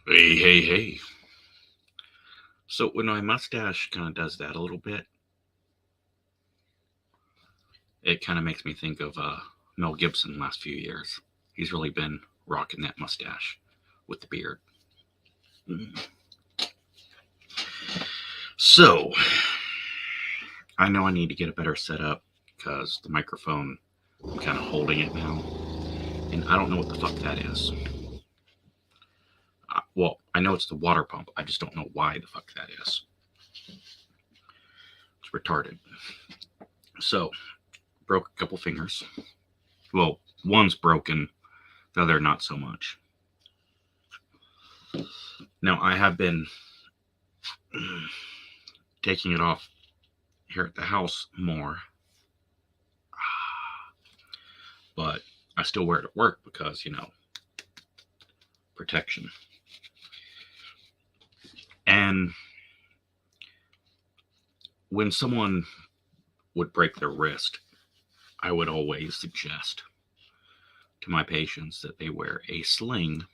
Hey, hey, hey. So when my mustache kind of does that a little bit, it kind of makes me think of Mel Gibson the last few years. He's really been rocking that mustache with the beard. Mm. So I know I need to get a better setup because the microphone, I'm kind of holding it now, and I don't know what the fuck that is. Well, I know it's the water pump. I just don't know why the fuck that is. It's retarded. So broke a couple fingers. Well, one's broken, the other not so much. Now I have been taking it off here at the house more, but I still wear it at work because, protection. And when someone would break their wrist, I would always suggest to my patients that they wear a sling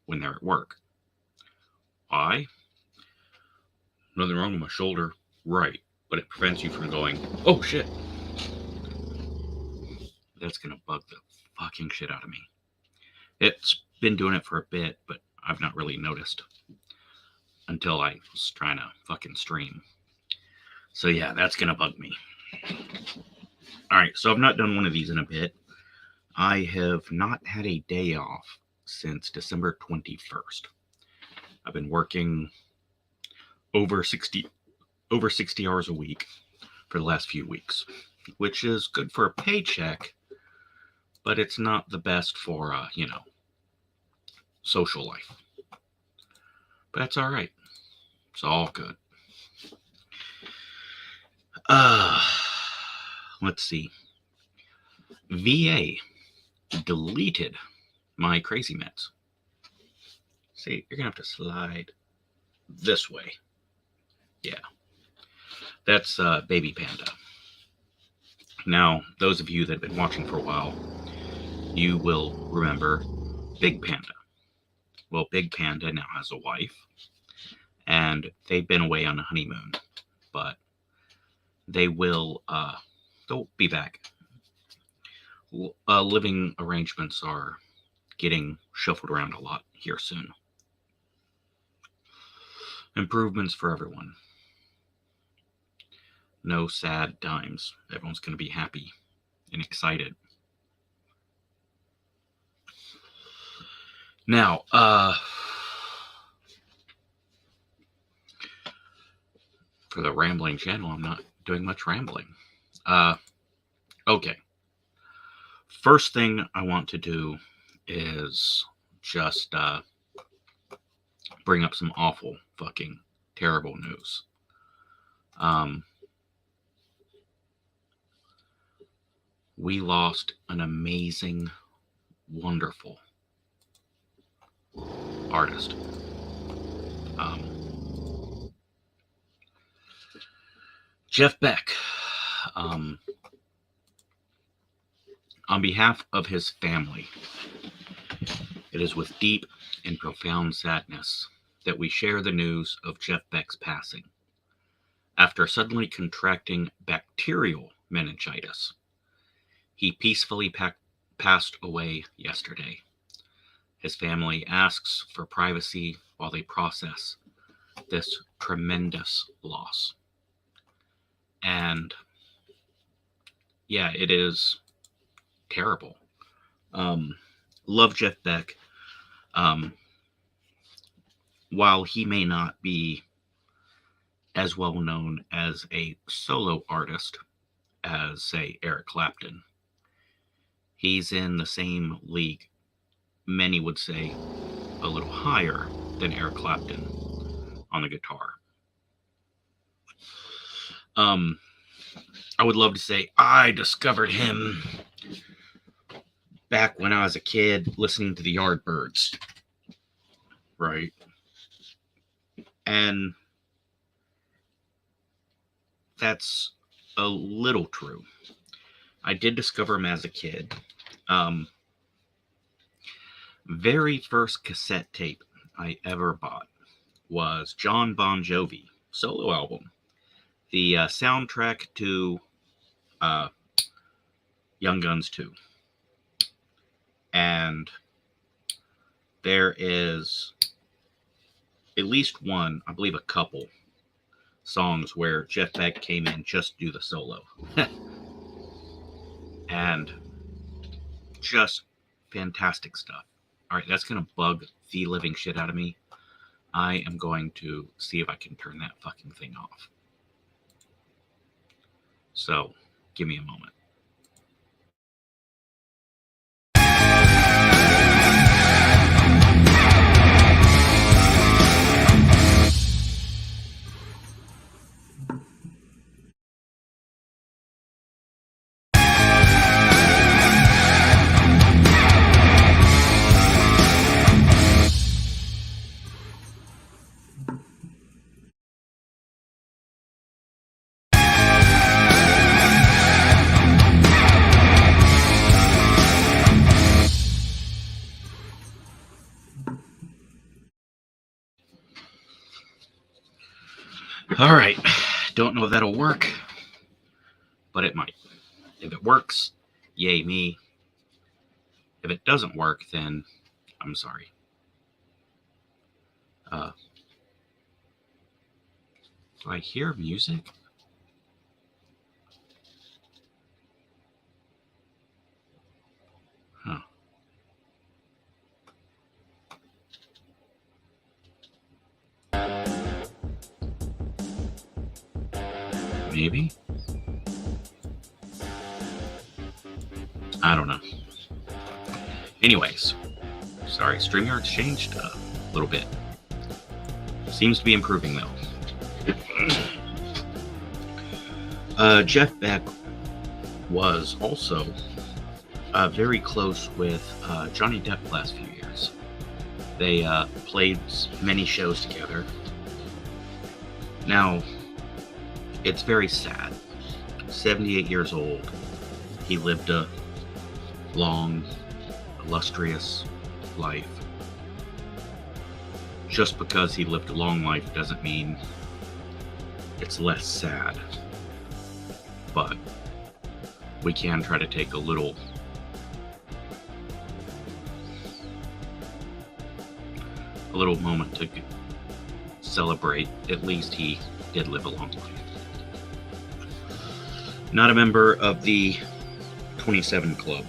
when they're at work. Why? Nothing wrong with my shoulder. Right. But it prevents you from going, oh shit. That's going to bug the fucking shit out of me. It's been doing it for a bit, but I've not really noticed until I was trying to fucking stream. So yeah, that's going to bug me. Alright, so I've not done one of these in a bit. I have not had a day off since December 21st. I've been working over 60 hours a week for the last few weeks, which is good for a paycheck, but it's not the best for social life. But that's all right. It's all good. Let's see. VA deleted my crazy meds. See, you're gonna have to slide this way. Yeah, that's Baby Panda. Now, those of you that have been watching for a while, you will remember Big Panda. Well, Big Panda now has a wife, and they've been away on a honeymoon, but they'll be back. Living arrangements are getting shuffled around a lot here soon. Improvements for everyone. No sad times. Everyone's going to be happy and excited. Now, for the rambling channel, I'm not doing much rambling. Okay. First thing I want to do is just bring up some awful, fucking, terrible news. We lost an amazing, wonderful artist. Jeff Beck. On behalf of his family, it is with deep and profound sadness that we share the news of Jeff Beck's passing. After suddenly contracting bacterial meningitis, he peacefully passed away yesterday. His family asks for privacy while they process this tremendous loss. And yeah, it is terrible. Love Jeff Beck. While he may not be as well known as a solo artist as, say, Eric Clapton, he's in the same league, many would say a little higher than Eric Clapton on the guitar. I would love to say I discovered him back when I was a kid listening to the Yardbirds, right? And that's a little true. I did discover him as a kid. Very first cassette tape I ever bought was John Bon Jovi solo album, the soundtrack to uh, Young Guns 2. And there is at least one, I believe a couple, songs where Jeff Beck came in just to do the solo. And just fantastic stuff. All right, that's going to bug the living shit out of me. I am going to see if I can turn that fucking thing off. So, give me a moment. All right, don't know if that'll work, but it might. If it works, yay me. If it doesn't work, then I'm sorry. Do I hear music? Huh. Maybe? I don't know. Anyways, sorry, StreamYard's changed a little bit. Seems to be improving though. Jeff Beck was also very close with Johnny Depp the last few years. They played many shows together. Now, it's very sad. 78 years old. He lived a long, illustrious life. Just because he lived a long life doesn't mean it's less sad. But we can try to take a little moment to celebrate. At least he did live a long life. Not a member of the 27 Club.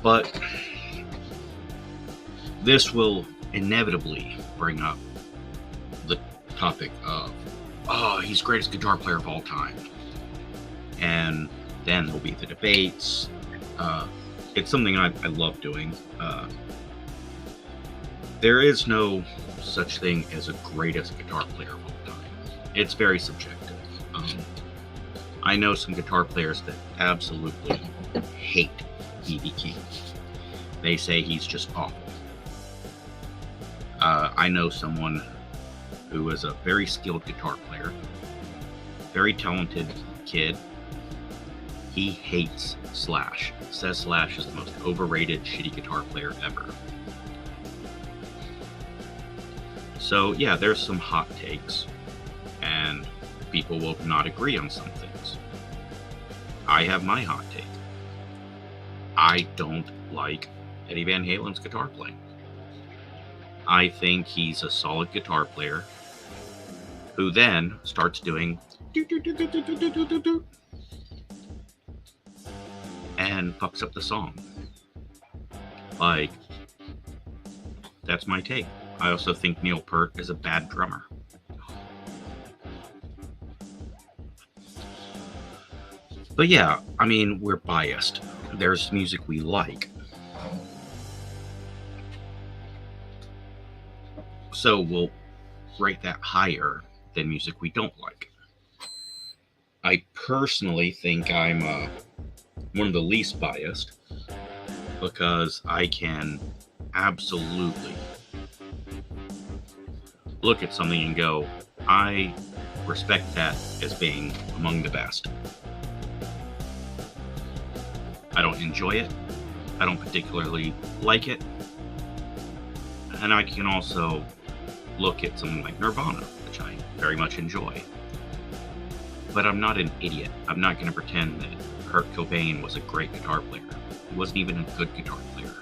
But this will inevitably bring up the topic of, oh, he's the greatest guitar player of all time. And then there'll be the debates. It's something I love doing. There is no such thing as a greatest guitar player of all time. It's very subjective. I know some guitar players that absolutely hate B.B. King. They say he's just awful. I know someone who is a very skilled guitar player, very talented kid. He hates Slash. Says Slash is the most overrated, shitty guitar player ever. So yeah, there's some hot takes, and people will not agree on some things. I have my hot take. I don't like Eddie Van Halen's guitar playing. I think he's a solid guitar player who then starts doing and fucks up the song. Like, that's my take. I also think Neil Peart is a bad drummer. But yeah, I mean, we're biased. There's music we like. So we'll rate that higher than music we don't like. I personally think I'm one of the least biased because I can absolutely look at something and go, I respect that as being among the best. I don't enjoy it. I don't particularly like it. And I can also look at something like Nirvana, which I very much enjoy. But I'm not an idiot. I'm not going to pretend that Kurt Cobain was a great guitar player. He wasn't even a good guitar player.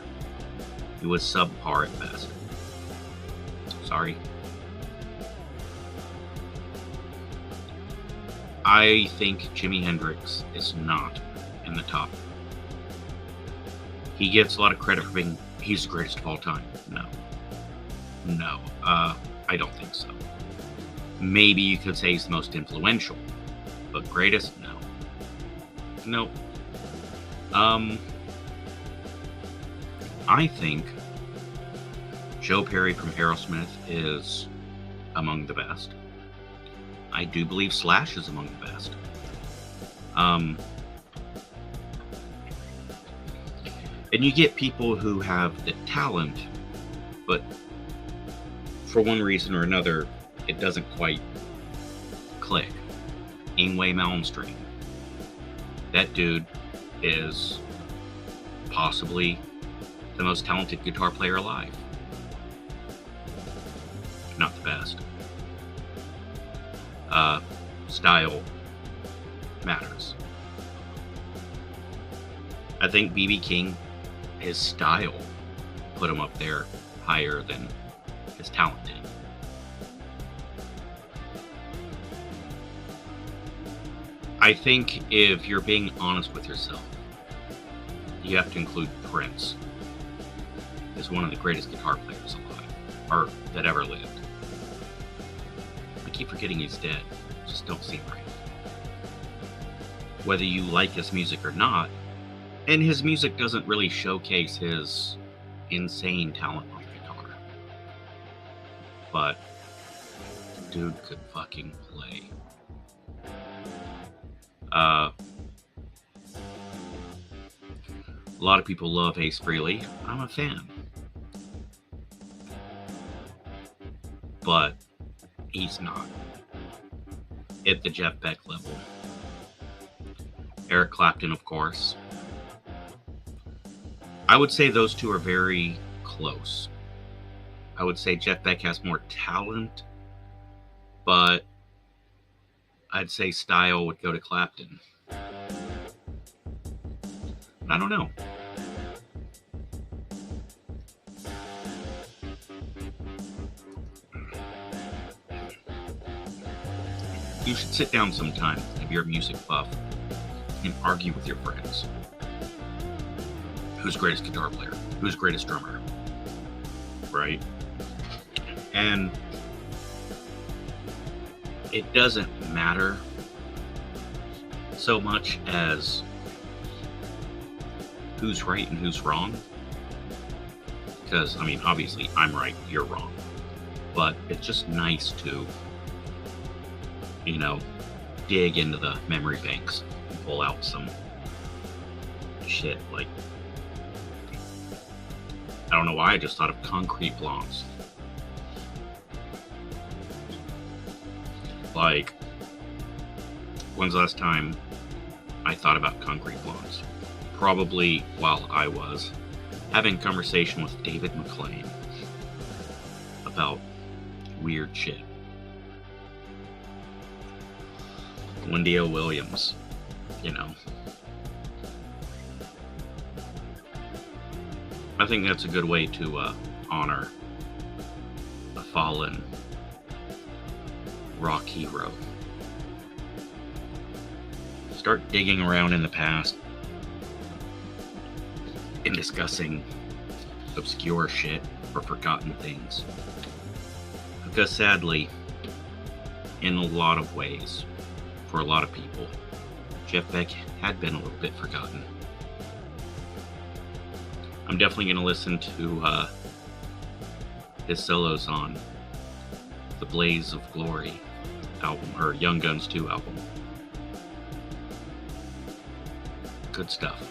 He was subpar at best. Sorry. I think Jimi Hendrix is not in the top. He gets a lot of credit for being, he's the greatest of all time. No, I don't think so. Maybe you could say he's the most influential, but greatest? No. I think Joe Perry from Aerosmith is among the best. I do believe Slash is among the best. And you get people who have the talent, but for one reason or another, it doesn't quite click. Yngwie Malmsteen. That dude is possibly the most talented guitar player alive. Not the best. Style matters. I think B.B. King, his style put him up there higher than his talent did. I think if you're being honest with yourself, you have to include Prince as one of the greatest guitar players alive, or that ever lived. I keep forgetting he's dead. Just don't seem right. Whether you like his music or not, and his music doesn't really showcase his insane talent on guitar, but dude could fucking play. A lot of people love Ace Frehley. I'm a fan. But he's not at the Jeff Beck level. Eric Clapton, of course. I would say those two are very close. I would say Jeff Beck has more talent, but I'd say style would go to Clapton. I don't know. You should sit down sometime if you're a music buff and argue with your friends. Who's greatest guitar player? Who's greatest drummer? Right? And it doesn't matter so much as who's right and who's wrong. Because, I mean, obviously I'm right, you're wrong. But it's just nice to, you know, dig into the memory banks and pull out some shit. Like, I don't know why I just thought of Concrete Blondes. Like, when's the last time I thought about Concrete Blondes? Probably while I was having a conversation with David McLean about weird shit. Wendy O. Williams, you know. I think that's a good way to honor a fallen rock hero. Start digging around in the past and discussing obscure shit or forgotten things. Because sadly, in a lot of ways, for a lot of people, Jeff Beck had been a little bit forgotten. I'm definitely going to listen to his solos on the Blaze of Glory album, or Young Guns 2 album. Good stuff.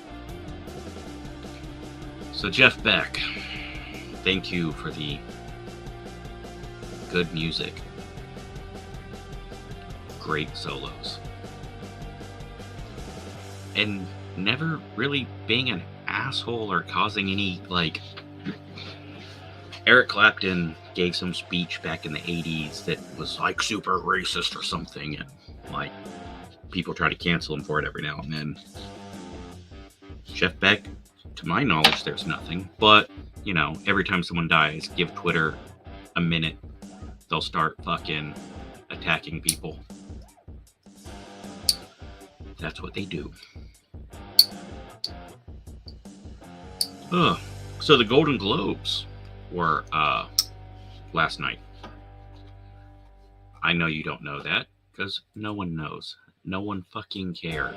So Jeff Beck, thank you for the good music. great solos. And never really being an asshole or causing any, like, Eric Clapton gave some speech back in the 80s that was like super racist or something, and like people try to cancel him for it every now and then. Jeff Beck, to my knowledge, there's nothing, but you know, every time someone dies, give Twitter a minute, they'll start fucking attacking people. That's what they do. So the Golden Globes were last night. I know you don't know that because no one knows. No one fucking cared.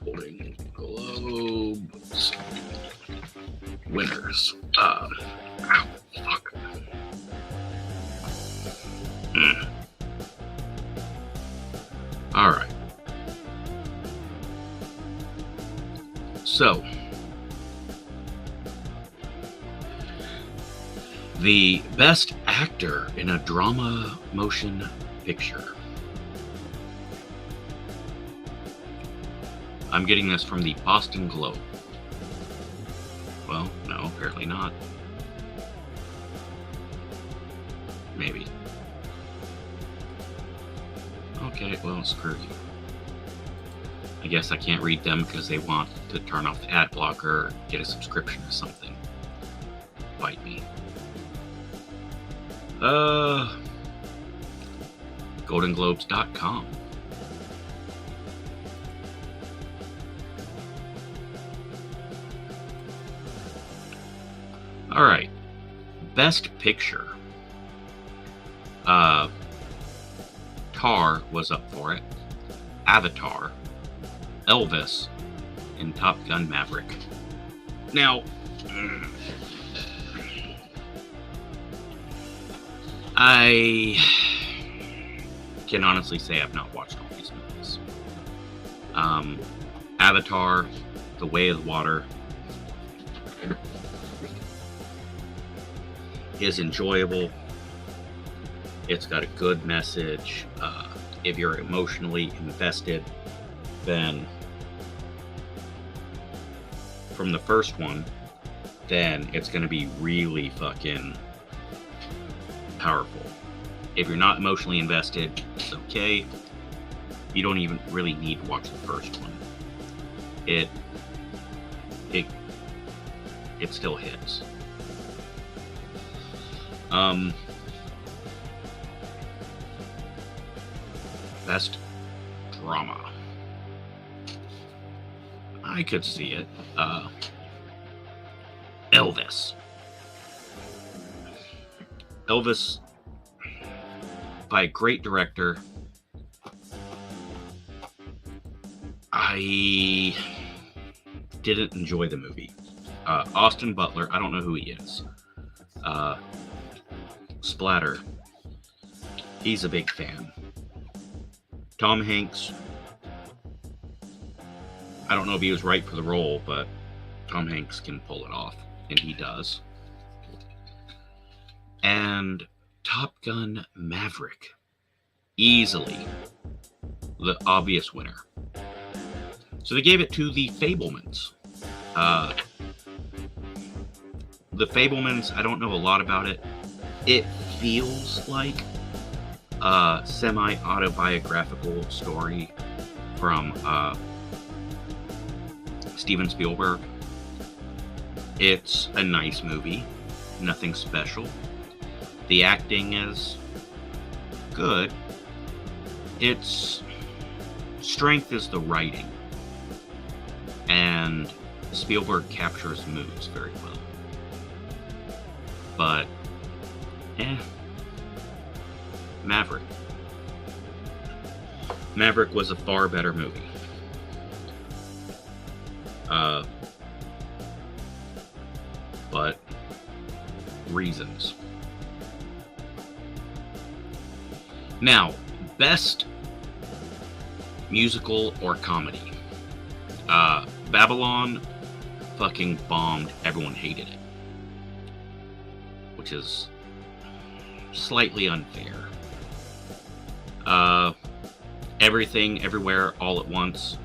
Golden Globes winners. Fuck. All right. So, the best actor in a drama motion picture. I'm getting this from the Boston Globe. Well, no, apparently not. Maybe. Okay, well, screw you. I guess I can't read them because they want to turn off the ad blocker or get a subscription or something. Bite me. GoldenGlobes.com. Alright. Best Picture. Tar was up for it. Avatar. Elvis. And Top Gun Maverick. Now, I can honestly say I've not watched all these movies. Avatar, The Way of the Water is enjoyable. It's got a good message. If you're emotionally invested, then from the first one, then it's going to be really fucking powerful. If you're not emotionally invested, it's okay. You don't even really need to watch the first one. It still hits. Best drama. I could see it. Elvis. Elvis, by a great director. I didn't enjoy the movie. Austin Butler, I don't know who he is. Splatter, he's a big fan. Tom Hanks, I don't know if he was right for the role, but Tom Hanks can pull it off, and he does. And Top Gun Maverick, easily the obvious winner. So they gave it to the Fabelmans. The Fabelmans, I don't know a lot about it. It feels like a semi-autobiographical story from Steven Spielberg. It's a nice movie, nothing special. The acting is good. Its strength is the writing, and Spielberg captures moods very well. But, Maverick. Maverick was a far better movie. But reasons. Now, best musical or comedy. Babylon fucking bombed. Everyone hated it. Which is slightly unfair. Everything, Everywhere, All at Once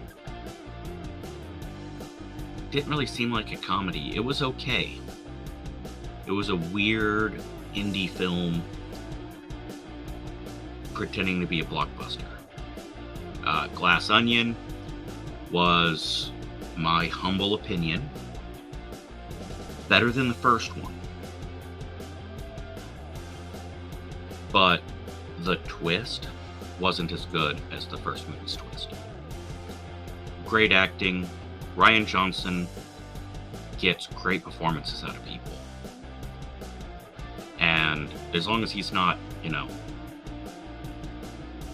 didn't really seem like a comedy. It was okay. It was a weird indie film pretending to be a blockbuster. Glass Onion was, my humble opinion, better than the first one. But the twist wasn't as good as the first movie's twist. Great acting. Ryan Johnson gets great performances out of people. And as long as he's not,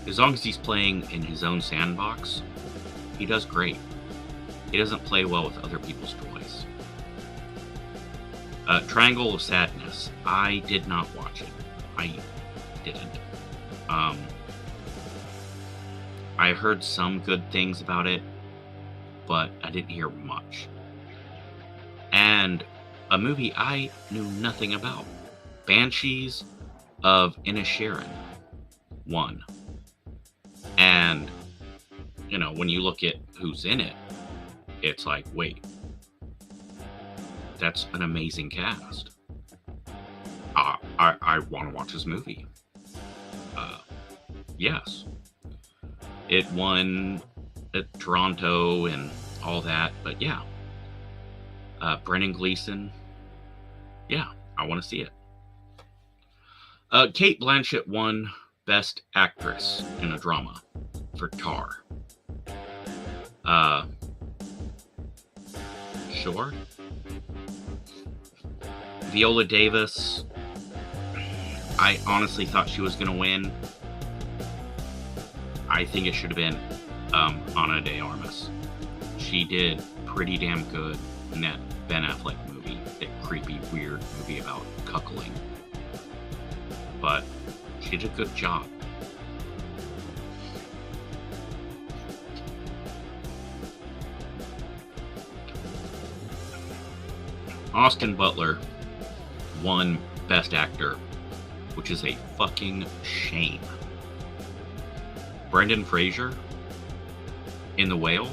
as long as he's playing in his own sandbox, he does great. He doesn't play well with other people's toys. Triangle of Sadness. I did not watch it. I didn't. I heard some good things about it, but I didn't hear much. And a movie I knew nothing about. Banshees of Inisherin won. And, when you look at who's in it, it's like, wait, that's an amazing cast. I want to watch this movie. Yes. It won at Toronto and all that, but yeah. Brendan Gleeson, yeah, I want to see it. Cate Blanchett won Best Actress in a Drama for Tar. Sure. Viola Davis, I honestly thought she was going to win. I think it should have been Ana de Armas. She did pretty damn good in that Ben Affleck movie, that creepy, weird movie about cuckolding. But she did a good job. Austin Butler won Best Actor, which is a fucking shame. Brendan Fraser in The Whale,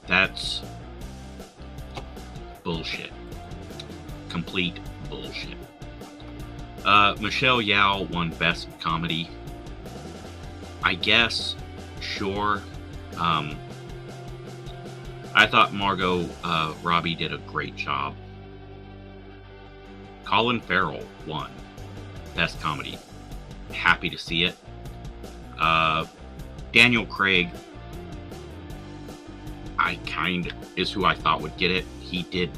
that's bullshit. Complete bullshit. Michelle Yeoh won Best Comedy. I guess, sure. I thought Margot Robbie did a great job. Colin Farrell won Best Comedy. Happy to see it. Daniel Craig, is who I thought would get it. He did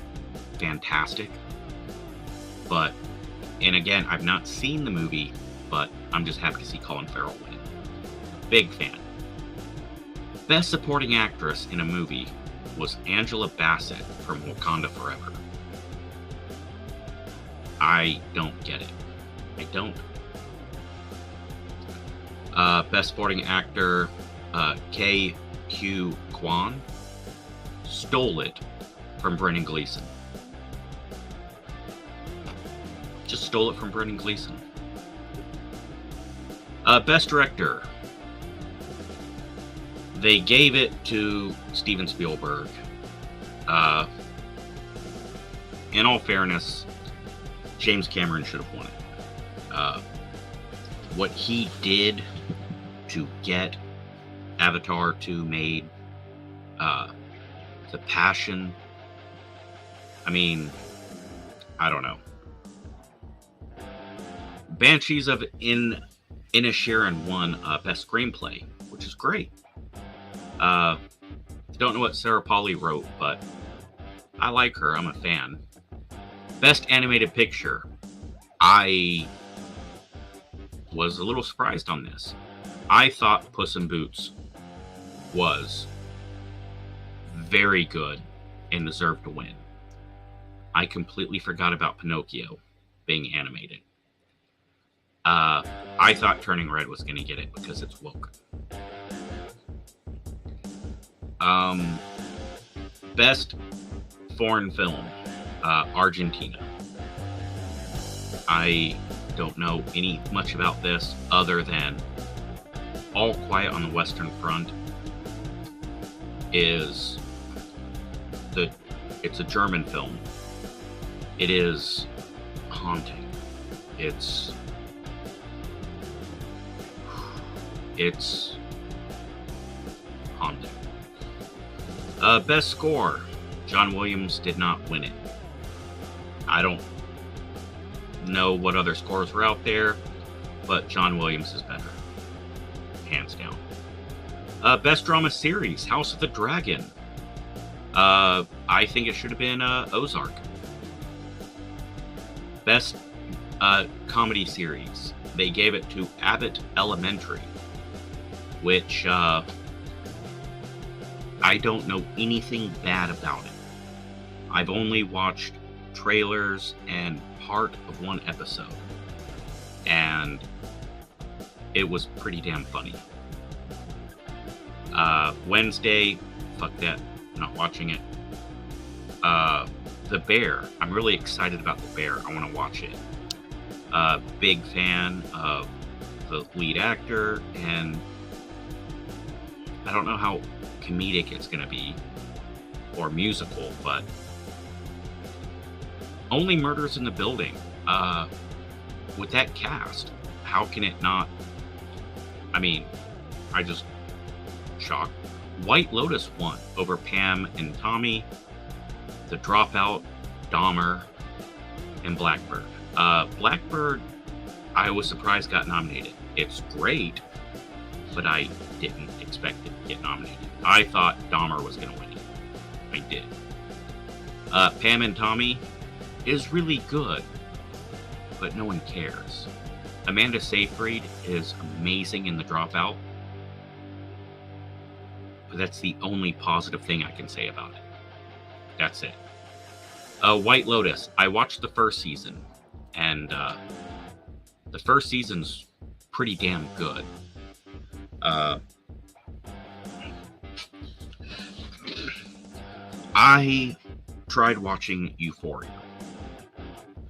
fantastic. But, and again, I've not seen the movie, but I'm just happy to see Colin Farrell win. Big fan. Best Supporting Actress in a Movie was Angela Bassett from Wakanda Forever. I don't get it. I don't. Best Supporting Actor, K.Q. Kwan stole it from Brendan Gleeson. Just stole it from Brendan Gleeson. Best Director. They gave it to Steven Spielberg. In all fairness, James Cameron should have won it. What he did to get Avatar 2 made, the passion, I mean, I don't know. Banshees of Inisherin won Best Screenplay, which is great. Don't know what Sarah Polley wrote, but I like her. I'm a fan. Best Animated Picture. I was a little surprised on this. I thought Puss in Boots was very good and deserved to win. I completely forgot about Pinocchio being animated. I thought Turning Red was going to get it because it's woke. Best Foreign Film, Argentina. I don't know much about this other than All Quiet on the Western Front is it's a German film. It is haunting. It's haunting. Best score, John Williams did not win it. I don't know what other scores were out there, but John Williams is better, hands down. Best drama series, House of the Dragon. I think it should have been Ozark. Best comedy series, they gave it to Abbott Elementary, which I don't know anything bad about it. I've only watched trailers and part of one episode, and it was pretty damn funny. Wednesday, fuck that, not watching it. The Bear, I'm really excited about The Bear. I want to watch it. Big fan of the lead actor, and I don't know how comedic it's going to be or musical, but Only Murders in the Building. With that cast, how can it not? I mean, I just shocked. White Lotus won over Pam and Tommy, The Dropout, Dahmer, and Blackbird. Blackbird, I was surprised got nominated. It's great, but I didn't expect it to get nominated. I thought Dahmer was going to win it. I did. Pam and Tommy is really good, but no one cares. Amanda Seyfried is amazing in The Dropout, but that's the only positive thing I can say about it. That's it. White Lotus, I watched the first season, and the first season's pretty damn good. I tried watching Euphoria.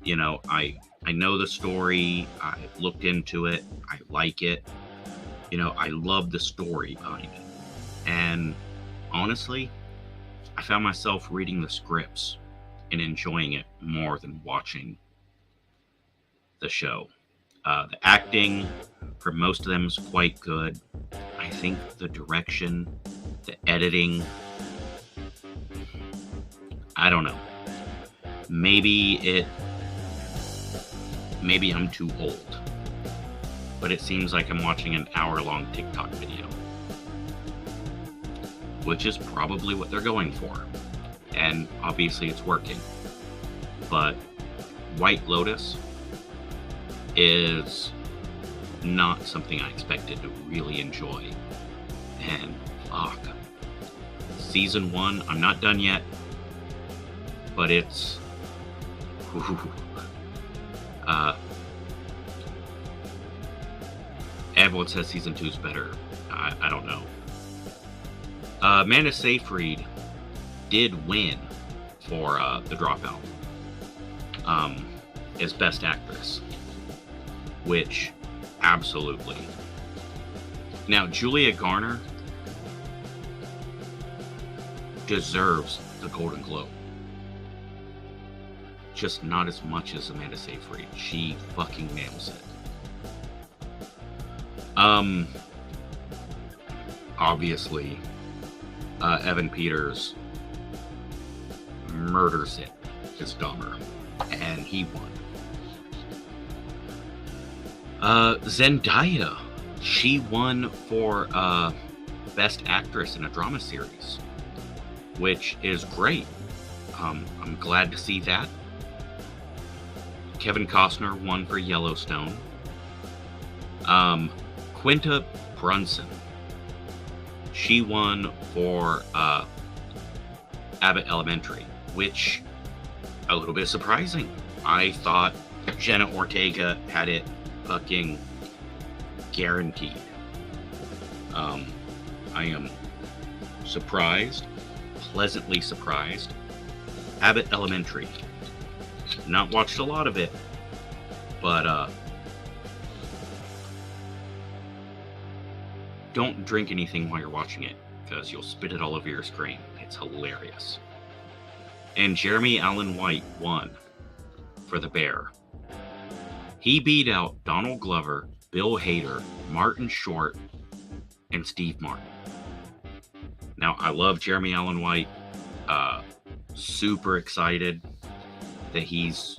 You know, I know the story, I looked into it, I like it. You know, I love the story behind it. And honestly, I found myself reading the scripts and enjoying it more than watching the show. The acting for most of them is quite good. I think the direction, the editing, I don't know. Maybe I'm too old, but it seems like I'm watching an hour-long TikTok video, which is probably what they're going for, and obviously it's working. But White Lotus is not something I expected to really enjoy, and fuck. Season 1, I'm not done yet, but it's everyone says season 2 is better. I don't know. Amanda Seyfried did win for The Dropout as Best Actress, which absolutely. Now, Julia Garner deserves the Golden Globe. Just not as much as Amanda Seyfried. She fucking nails it. Obviously, Evan Peters murders it as Dahmer, and he won. Zendaya, she won for Best Actress in a Drama Series, which is great. I'm glad to see that. Kevin Costner won for Yellowstone. Quinta Brunson, she won for Abbott Elementary, which a little bit surprising. I thought Jenna Ortega had it fucking guaranteed. I am surprised, pleasantly surprised. Abbott Elementary. Not watched a lot of it, But don't drink anything while you're watching it, because you'll spit it all over your screen. It's hilarious. And Jeremy Allen White won for The Bear. He beat out Donald Glover, Bill Hader, Martin Short, and Steve Martin. Now, I love Jeremy Allen White. Super excited that he's,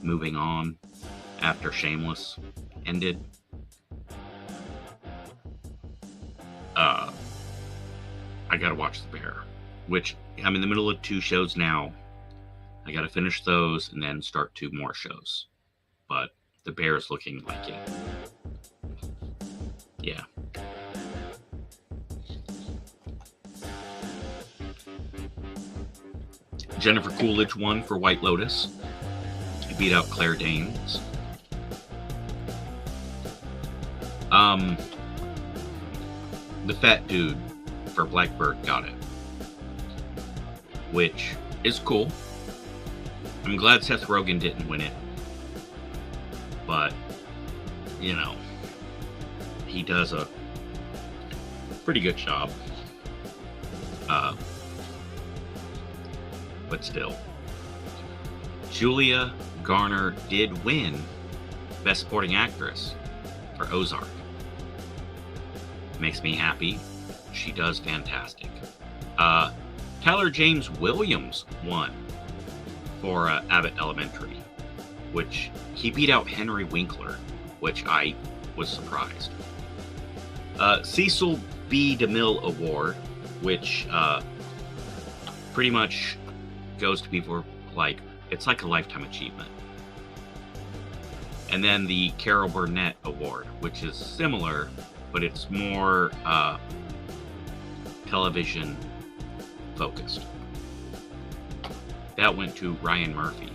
moving on after Shameless ended. I gotta watch The Bear, which I'm in the middle of 2 shows now. I gotta finish those and then start 2 more shows. But The Bear is looking like it. Yeah. Jennifer Coolidge won for White Lotus. He beat out Claire Danes. The fat dude for Blackbird got it, which is cool. I'm glad Seth Rogen didn't win it, but he does a pretty good job. But still, Julia Garner did win Best Supporting Actress for Ozark. Makes me happy. She does fantastic. Tyler James Williams won for Abbott Elementary, which he beat out Henry Winkler, which I was surprised. Cecil B. DeMille Award, which pretty much goes to people it's like a lifetime achievement. And then the Carol Burnett Award, which is similar, but it's more television focused. That went to Ryan Murphy.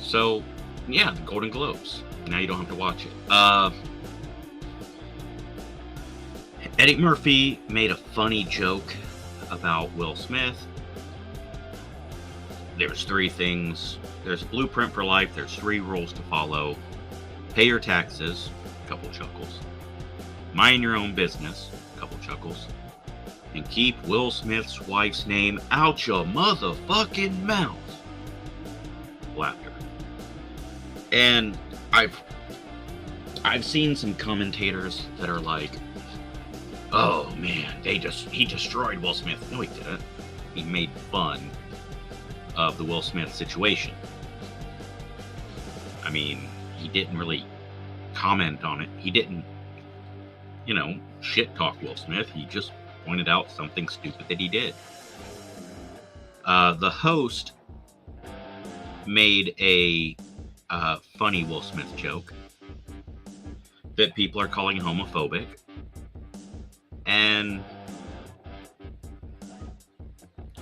So, yeah, the Golden Globes. Now you don't have to watch it. Eddie Murphy made a funny joke about Will Smith. There's 3 things. There's a blueprint for life. There's 3 rules to follow. Pay your taxes. Couple chuckles. Mind your own business. Couple chuckles. And keep Will Smith's wife's name out your motherfucking mouth. Laughter. And I've seen some commentators that are like, oh man, he destroyed Will Smith. No, he didn't. He made fun of the Will Smith situation. I mean, he didn't really comment on it. He didn't, shit talk Will Smith. He just pointed out something stupid that he did. The host made a funny Will Smith joke that people are calling homophobic. And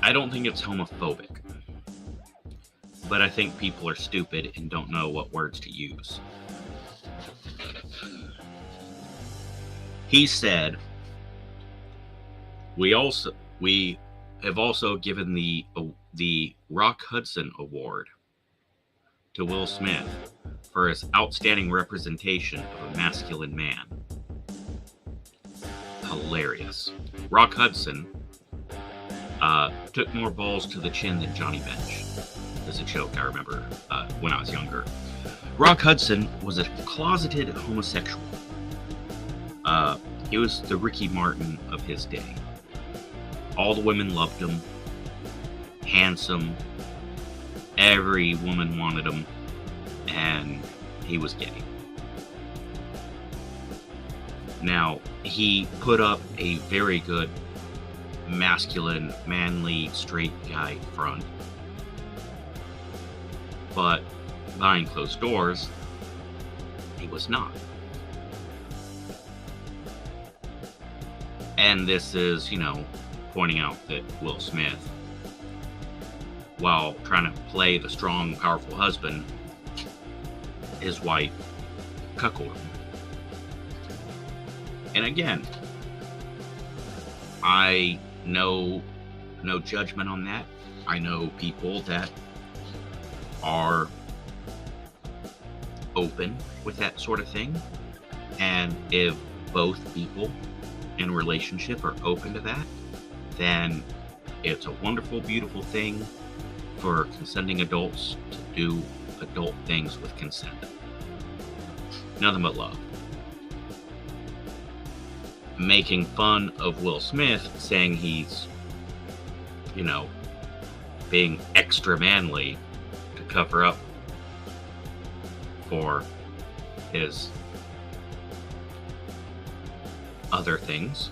I don't think it's homophobic, but I think people are stupid and don't know what words to use. He said, we have also given the Rock Hudson Award to Will Smith for his outstanding representation of a masculine man. Hilarious. Rock Hudson took more balls to the chin than Johnny Bench. As a joke, I remember when I was younger. Rock Hudson was a closeted homosexual. He was the Ricky Martin of his day. All the women loved him. Handsome. Every woman wanted him. And he was gay. Now, he put up a very good masculine, manly, straight guy front. But behind closed doors, he was not. And this is, pointing out that Will Smith, while trying to play the strong, powerful husband, his wife cuckolded him. And again, I know no judgment on that. I know people that are open with that sort of thing, and if both people in a relationship are open to that, then it's a wonderful, beautiful thing for consenting adults to do adult things with consent. Nothing but love. Making fun of Will Smith, saying he's, being extra manly to cover up for his other things.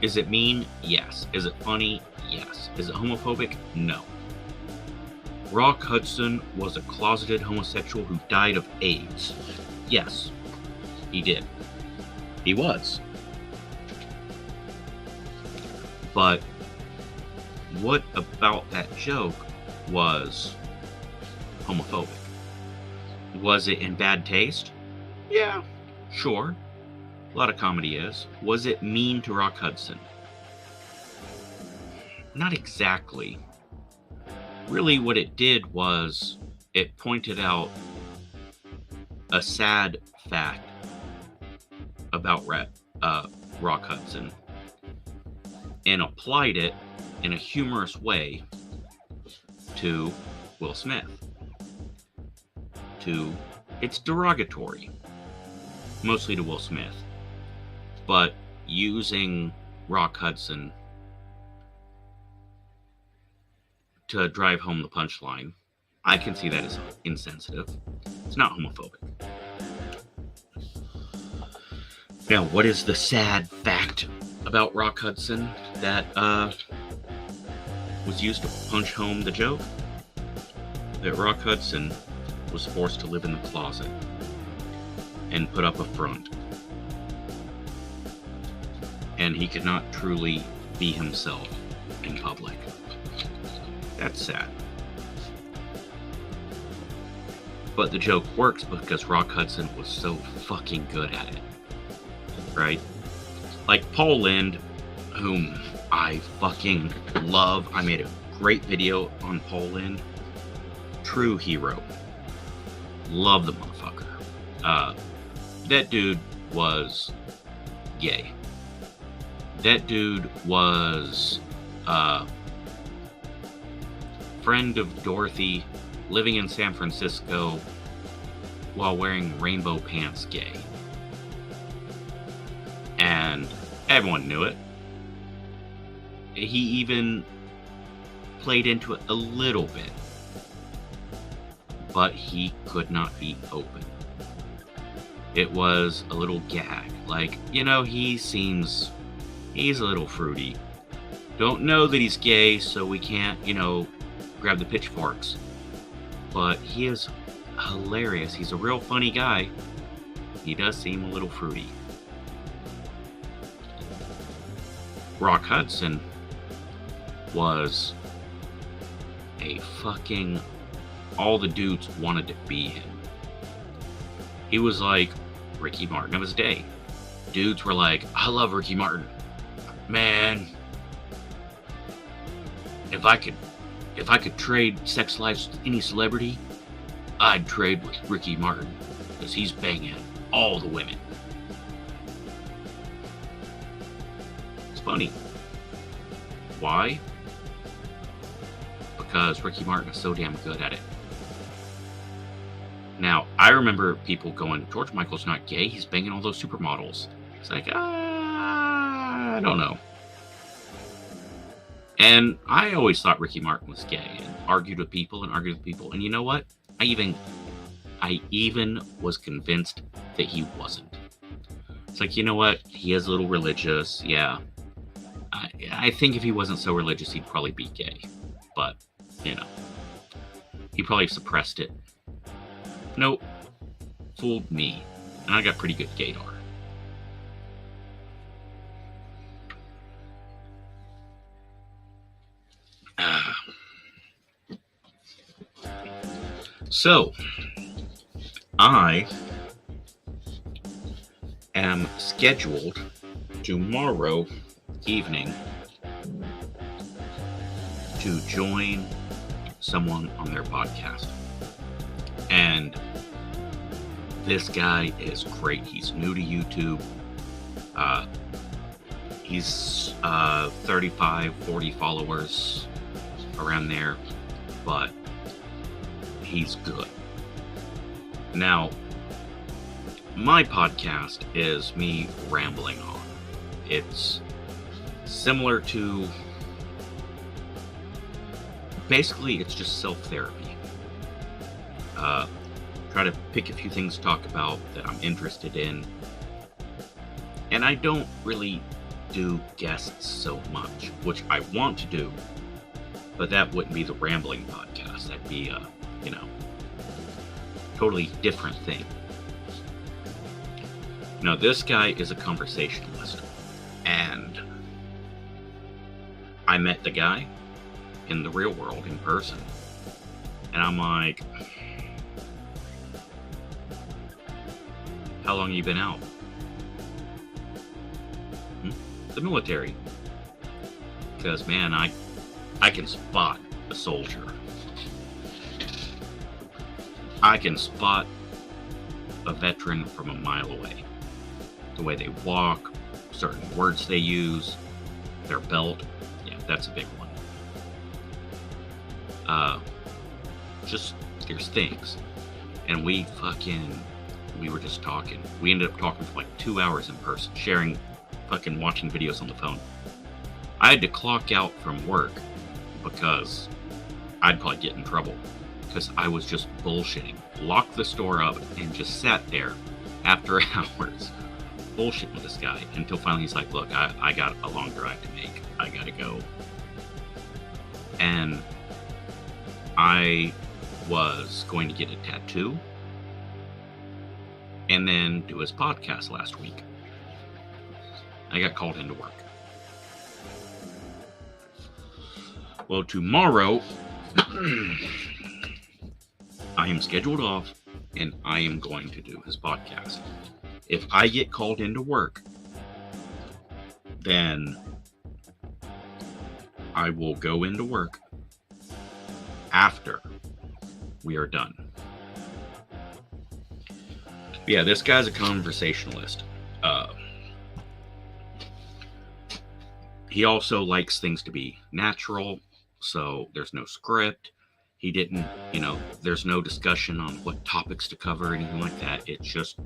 Is it mean? Yes. Is it funny? Yes. Is it homophobic? No. Rock Hudson was a closeted homosexual who died of AIDS. Yes, he did. He was. But what about that joke was homophobic? Was it in bad taste? Yeah, sure. A lot of comedy is. Was it mean to Rock Hudson? Not exactly. Really, what it did was it pointed out a sad fact about Rock Hudson and applied it in a humorous way to Will Smith. It's derogatory, mostly to Will Smith, but using Rock Hudson to drive home the punchline, I can see that as insensitive. It's not homophobic. Now, what is the sad fact about Rock Hudson that was used to punch home the joke? That Rock Hudson was forced to live in the closet and put up a front. And he could not truly be himself in public. That's sad. But the joke works because Rock Hudson was so fucking good at it. Right? Like Paul Lynde, whom I fucking love. I made a great video on Paul Lynde. True hero. Love the motherfucker. That dude was gay. That dude was friend of Dorothy, living in San Francisco while wearing rainbow pants, gay. And everyone knew it. He even played into it a little bit. But he could not be open. It was a little gag. Like, he's a little fruity. Don't know that he's gay, so we can't, grab the pitchforks. But he is hilarious. He's a real funny guy. He does seem a little fruity. Rock Hudson was a fucking... all the dudes wanted to be him. He was like Ricky Martin of his day. Dudes were like, I love Ricky Martin. Man, if I could trade sex lives with any celebrity, I'd trade with Ricky Martin, because he's banging all the women. It's funny. Why? Because Ricky Martin is so damn good at it. Now, I remember people going, George Michael's not gay, he's banging all those supermodels. It's like, I don't know. And I always thought Ricky Martin was gay, and argued with people. And you know what? I even was convinced that he wasn't. It's like, you know what? He is a little religious, yeah. I think if he wasn't so religious, he'd probably be gay. But, he probably suppressed it. Nope. Fooled me. And I got pretty good gaydar. So, I am scheduled tomorrow evening to join someone on their podcast. And this guy is great. He's new to YouTube. He's 35, 40 followers around there, but he's good. Now, my podcast is me rambling on. It's similar to, basically it's just self-therapy. Try to pick a few things to talk about that I'm interested in. And I don't really do guests so much, which I want to do, but that wouldn't be the rambling podcast. That'd be a, totally different thing. Now, this guy is a conversationalist, and I met the guy in the real world, in person, and I'm like, how long you been out? The military. Because, man, I can spot a soldier. I can spot a veteran from a mile away. The way they walk, certain words they use, their belt. Yeah, that's a big one. Just, there's things. And we were just talking. We ended up talking for like 2 hours in person, watching videos on the phone. I had to clock out from work because I'd probably get in trouble because I was just bullshitting. Locked the store up and just sat there after hours bullshitting with this guy until finally he's like, look, I got a long drive to make. I gotta go. And I was going to get a tattoo and then do his podcast last week. I got called into work. Well, tomorrow, I am scheduled off, and I am going to do his podcast. If I get called into work, then I will go into work after we are done. Yeah, this guy's a conversationalist. He also likes things to be natural, so there's no script. He didn't, there's no discussion on what topics to cover or anything like that. It's just,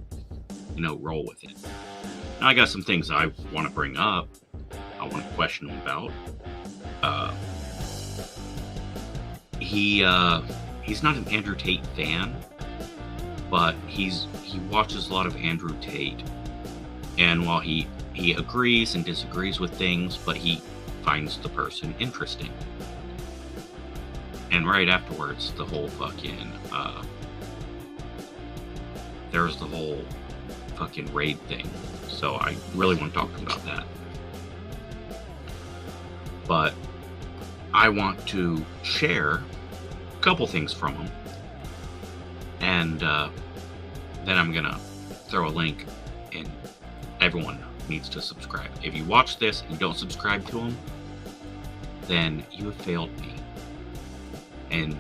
roll with it. Now, I got some things I want to bring up. I want to question him about. He's not an Andrew Tate fan, but he watches a lot of Andrew Tate. And while he agrees and disagrees with things, but he finds the person interesting. And right afterwards, the whole there's the whole fucking raid thing. So I really want to talk to him about that. But I want to share a couple things from him. And then I'm gonna throw a link, and everyone needs to subscribe. If you watch this and don't subscribe to him, then you have failed me. And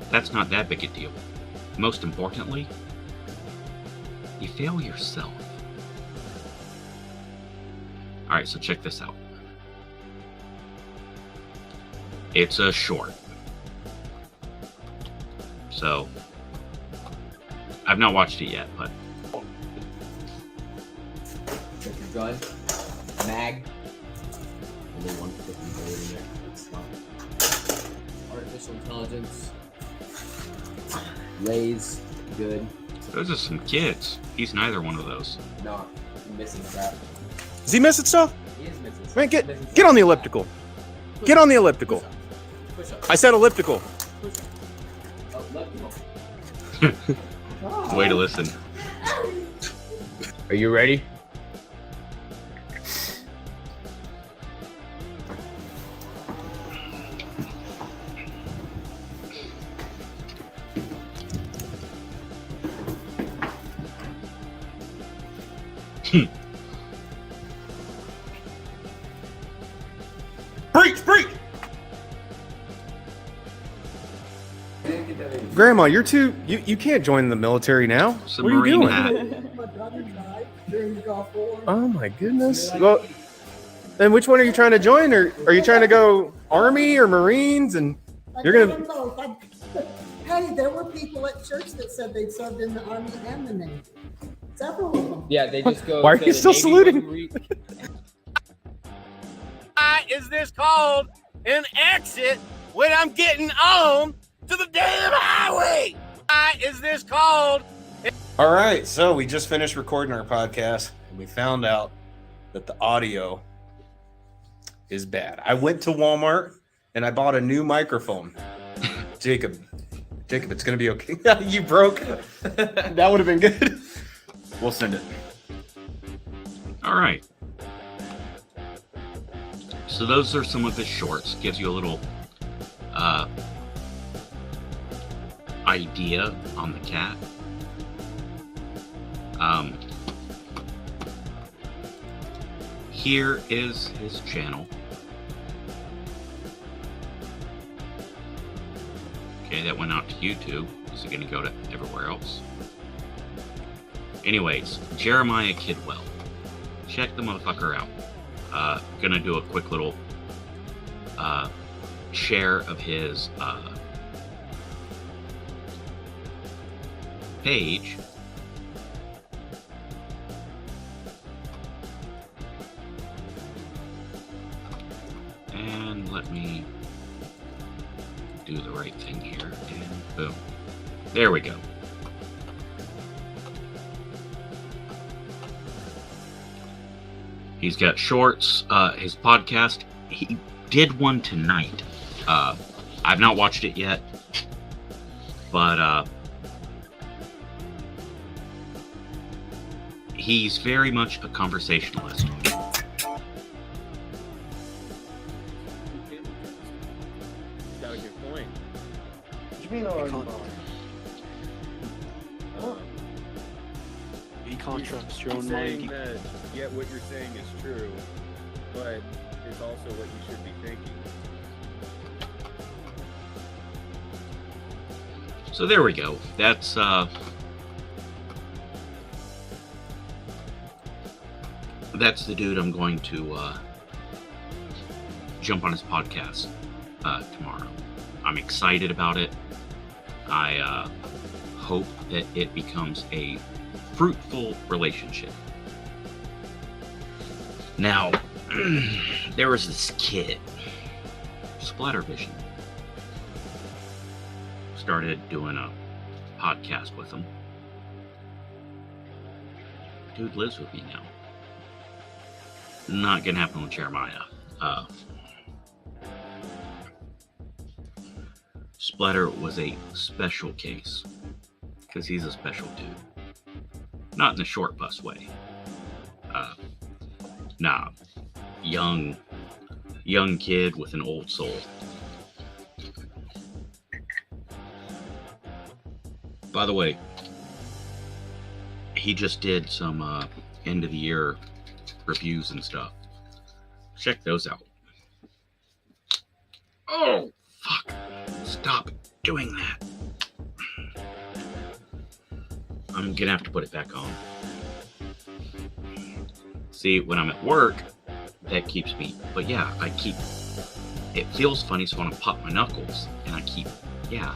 that's not that big a deal. Most importantly, you fail yourself. Alright, so check this out. It's a short. So, I've not watched it yet, but check your gun, mag, and then 150 bullet in there. It's fine. Artificial intelligence, lays, good. those are some kids. He's neither one of those. No, I'm missing that. Is he missing stuff? He is missing stuff. Man, get on the elliptical. Get on the elliptical. Push up. I said elliptical. Push up. Oh, elliptical. Way to listen. Are you ready? Preach, preach! Grandma, you're too. You can't join the military now. Some What are you Marine doing? hat. My brother died during the Gulf War. Oh my goodness. Well, then which one are you trying to join? Or are you trying to go Army or Marines? And you're I gonna. don't know. Hey, there were people at church that said they'd served in the Army and the Navy. Several of them. Yeah, they just go. Why are to you the still Navy saluting? when we- Why is this called an exit when I'm getting on to the damn highway? Why is this called? All right, so we just finished recording our podcast, and we found out that the audio is bad. I went to Walmart and I bought a new microphone. Jacob, it's gonna be okay. You broke. That would have been good. We'll send it. All right. So those are some of his shorts. Gives you a little idea on the cat. Here is his channel. Okay, that went out to YouTube. Is it going to go to everywhere else? Anyways, Jeremiah Kidwell. Check the motherfucker out. Gonna do a quick little share of his page. And let me do the right thing here, and boom. There we go. He's got shorts, his podcast. He did one tonight. I've not watched it yet, but he's very much a conversationalist. Got a good point. What do you mean, You can't trust your own Saying mind. that, yeah, what you're saying is true, but it's also what you should be thinking. So there we go. That's the dude I'm going to jump on his podcast tomorrow. I'm excited about it. I hope that it becomes a fruitful relationship. Now, there was this kid, Splattervision, started doing a podcast with him. Dude lives with me now. Not gonna happen with Jeremiah. Splatter was a special case because he's a special dude. Not in the short bus way. Nah, young kid with an old soul. By the way, he just did some end of the year reviews and stuff. Check those out. Oh, fuck. Stop doing that. I'm gonna have to put it back on. See, when I'm at work, that keeps me, but yeah, it feels funny, so I want to pop my knuckles, and I keep, yeah.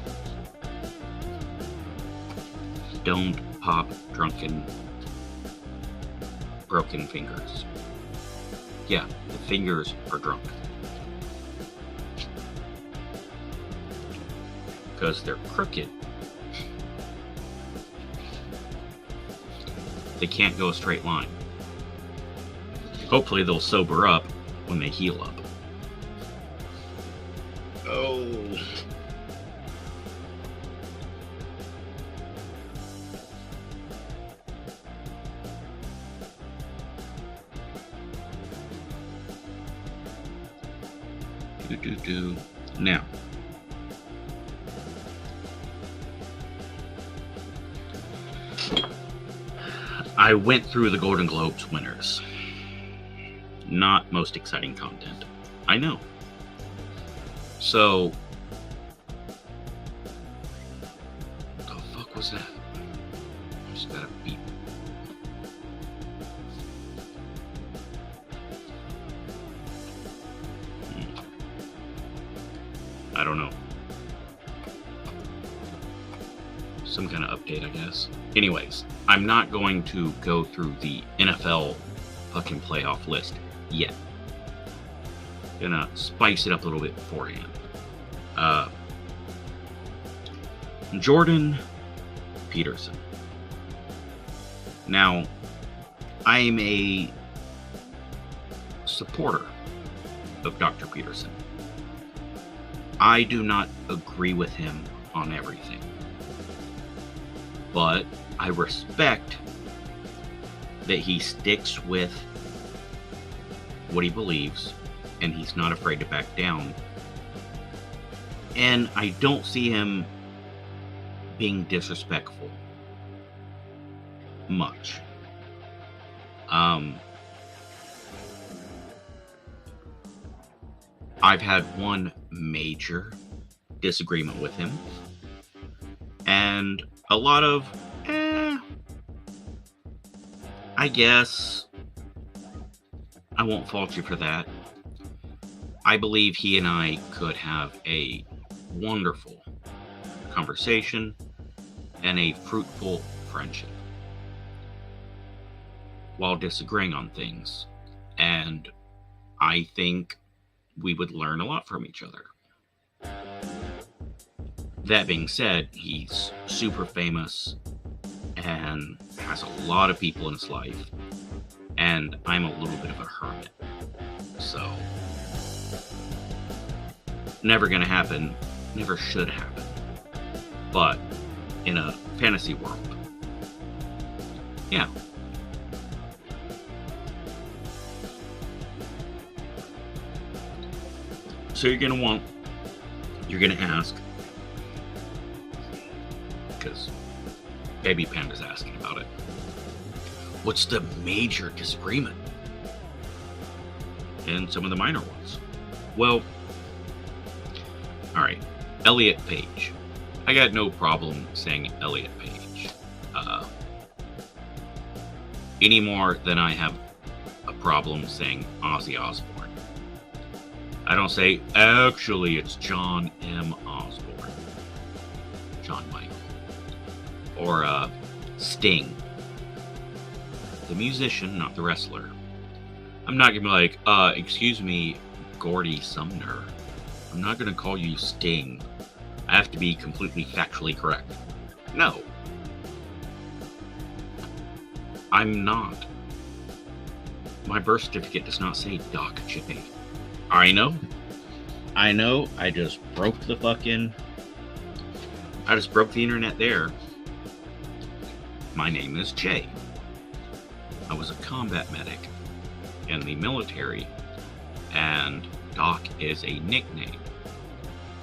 Don't pop drunken, broken fingers. Yeah, the fingers are drunk. Because they're crooked. They can't go a straight line. Hopefully they'll sober up when they heal up. Oh. Now. I went through the Golden Globes winners. Not most exciting content. I know. So, Just gotta beat. I don't know. Some kind of update, I guess. Anyways, I'm not going to go through the NFL fucking playoff list yet. Gonna spice it up a little bit beforehand. Jordan Peterson. Now, I am a supporter of Dr. Peterson. I do not agree with him on everything, but I respect that he sticks with what he believes and he's not afraid to back down. And I don't see him being disrespectful much. I've had one major disagreement with him, and a lot of, I guess I won't fault you for that. I believe he and I could have a wonderful conversation and a fruitful friendship while disagreeing on things. And I think we would learn a lot from each other. That being said, he's super famous and has a lot of people in his life, and I'm a little bit of a hermit. So, never gonna happen, never should happen. But in a fantasy world, yeah. So you're gonna ask, because Baby Panda's asking about it, what's the major disagreement? And some of the minor ones. Well, alright, Elliot Page. I got no problem saying Elliot Page. Any more than I have a problem saying Ozzy Osbourne. I don't say, actually, it's John M. Osbourne. John Michael. Or Sting. The musician, not the wrestler. I'm not going to be like, excuse me, Gordy Sumner. I'm not going to call you Sting. I have to be completely factually correct. No. I'm not. My birth certificate does not say Doc J. I know. I just broke the internet there. My name is Jay. I was a combat medic in the military, and Doc is a nickname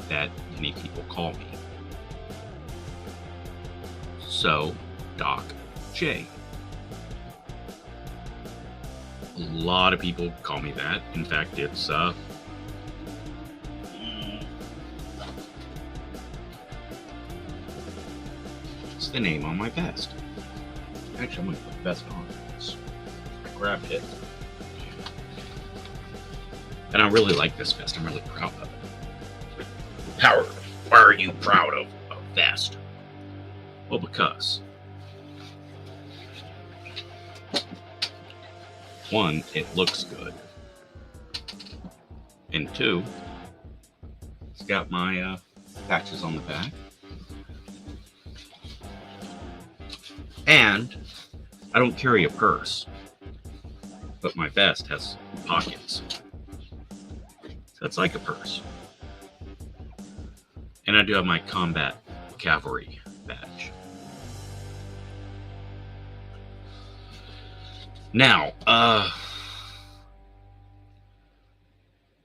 that many people call me. So, Doc J. A lot of people call me that. In fact, it's the name on my vest. Actually, I'm gonna put the vest on. I grabbed it. And I really like this vest. I'm really proud of it. Howard, why are you proud of a vest? Well, because one, it looks good. And two, it's got my patches on the back. And I don't carry a purse, but my vest has pockets. So it's like a purse. And I do have my combat cavalry badge. Now,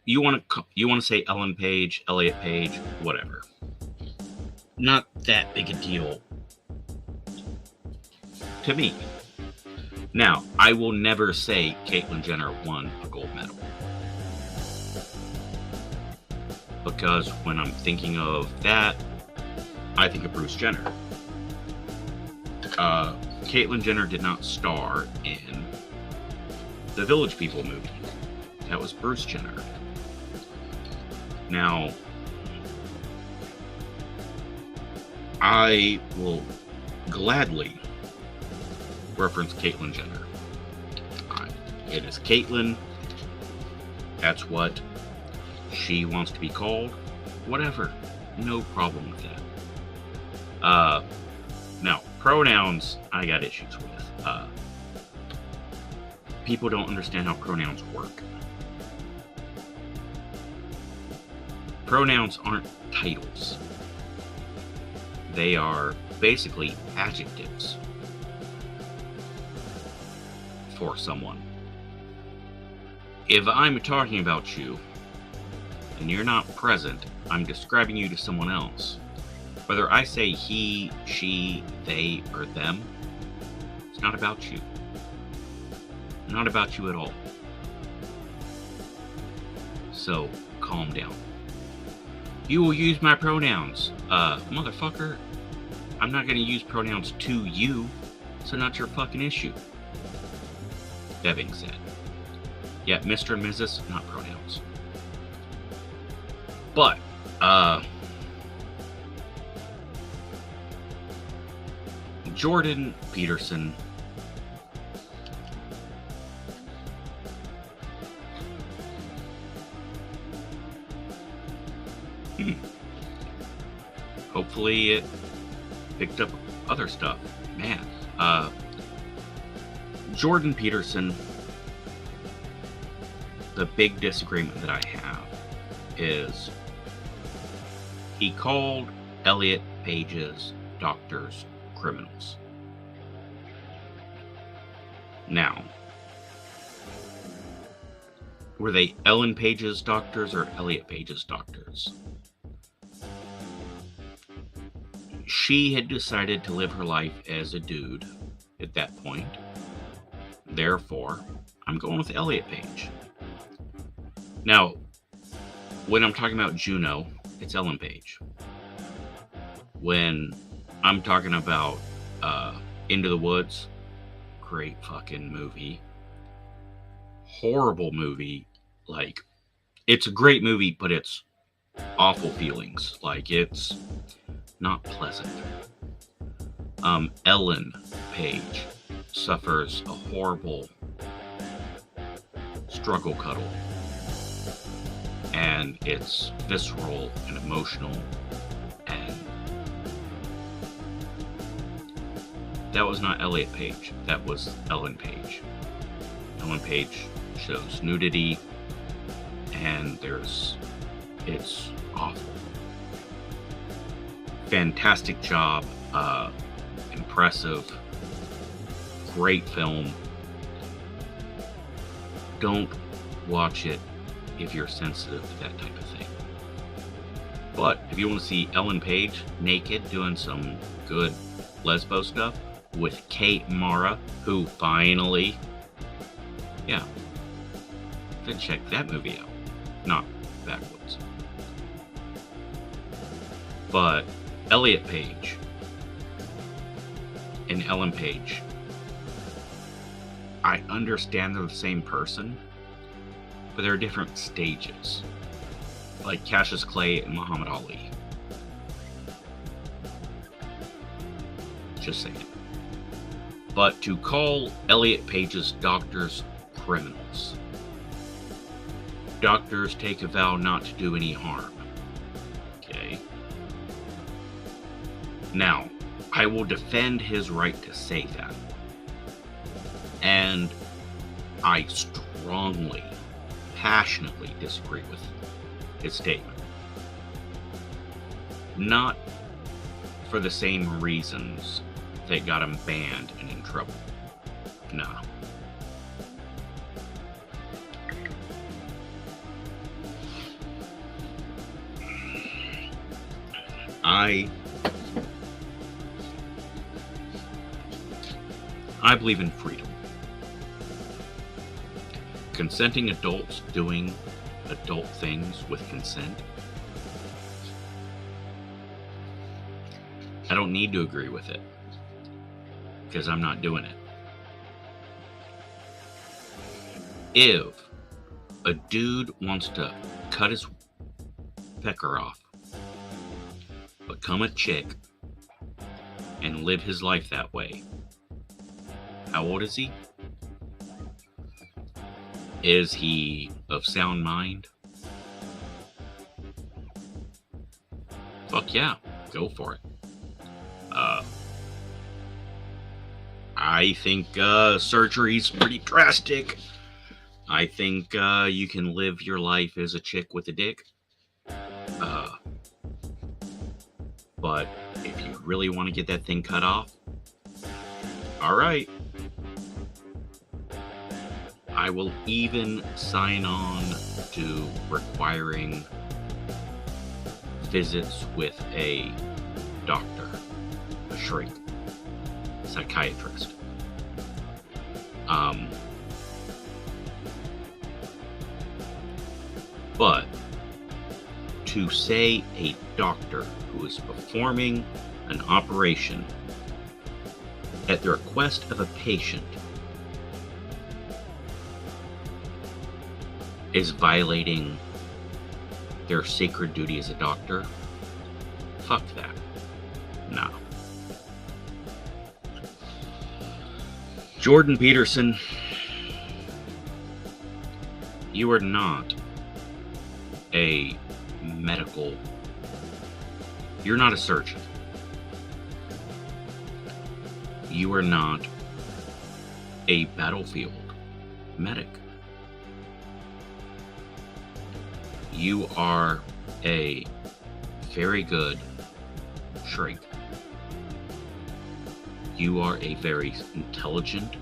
you want to say Ellen Page, Elliot Page, whatever. Not that big a deal to me. Now, I will never say Caitlyn Jenner won a gold medal, because when I'm thinking of that, I think of Bruce Jenner. Caitlyn Jenner did not star in the Village People movie. That was Bruce Jenner. Now, I will gladly reference Caitlyn Jenner. It is Caitlyn. That's what she wants to be called. Whatever. No problem with that. Now, pronouns, I got issues with. People don't understand how pronouns work. Pronouns aren't titles. They are basically adjectives for someone. If I'm talking about you and you're not present, I'm describing you to someone else. Whether I say he, she, they, or them, it's not about you. Not about you at all. So, calm down. You will use my pronouns. Motherfucker, I'm not gonna use pronouns to you, so not your fucking issue. That being said, yeah, Mr. and Mrs., not pronouns. But, Jordan Peterson hopefully it picked up other stuff. Man, Jordan Peterson, the big disagreement that I have is he called Elliot Page's doctors criminals. Now, were they Ellen Page's doctors or Elliot Page's doctors? She had decided to live her life as a dude at that point. Therefore, I'm going with Elliot Page. Now, when I'm talking about Juno, it's Ellen Page. When I'm talking about Into the Woods, great fucking movie. Horrible movie. Like, it's a great movie, but it's awful feelings. Like, it's not pleasant. Ellen Page suffers a horrible struggle cuddle. And it's visceral and emotional, and that was not Elliot Page, that was Ellen Page. Ellen Page shows nudity, and it's awful. Fantastic job, impressive, great film. Don't watch it if you're sensitive to that type of thing. But if you want to see Ellen Page naked doing some good lesbo stuff with Kate Mara, who finally, yeah, then check that movie out. Not backwards. But Elliot Page and Ellen Page, I understand they're the same person, but there are different stages, like Cassius Clay and Muhammad Ali. Just saying. But to call Elliot Page's doctors criminals. Doctors take a vow not to do any harm. Okay? Now, I will defend his right to say that. And I strongly, passionately disagree with his statement. Not for the same reasons that got him banned and in trouble. No. I believe in freedom. Consenting adults doing adult things with consent. I don't need to agree with it. because I'm not doing it. If a dude wants to cut his pecker off, become a chick, and live his life that way, how old is he? Is he of sound mind? Fuck yeah, go for it. I think surgery's pretty drastic. I think you can live your life as a chick with a dick. But if you really want to get that thing cut off, all right. I will even sign on to requiring visits with a doctor, a shrink, psychiatrist. But to say a doctor who is performing an operation at the request of a patient is violating their sacred duty as a doctor, fuck that. No. Jordan Peterson, you are not a you're not a surgeon. You are not a battlefield medic. You are a very good shrink. You are a very intelligent,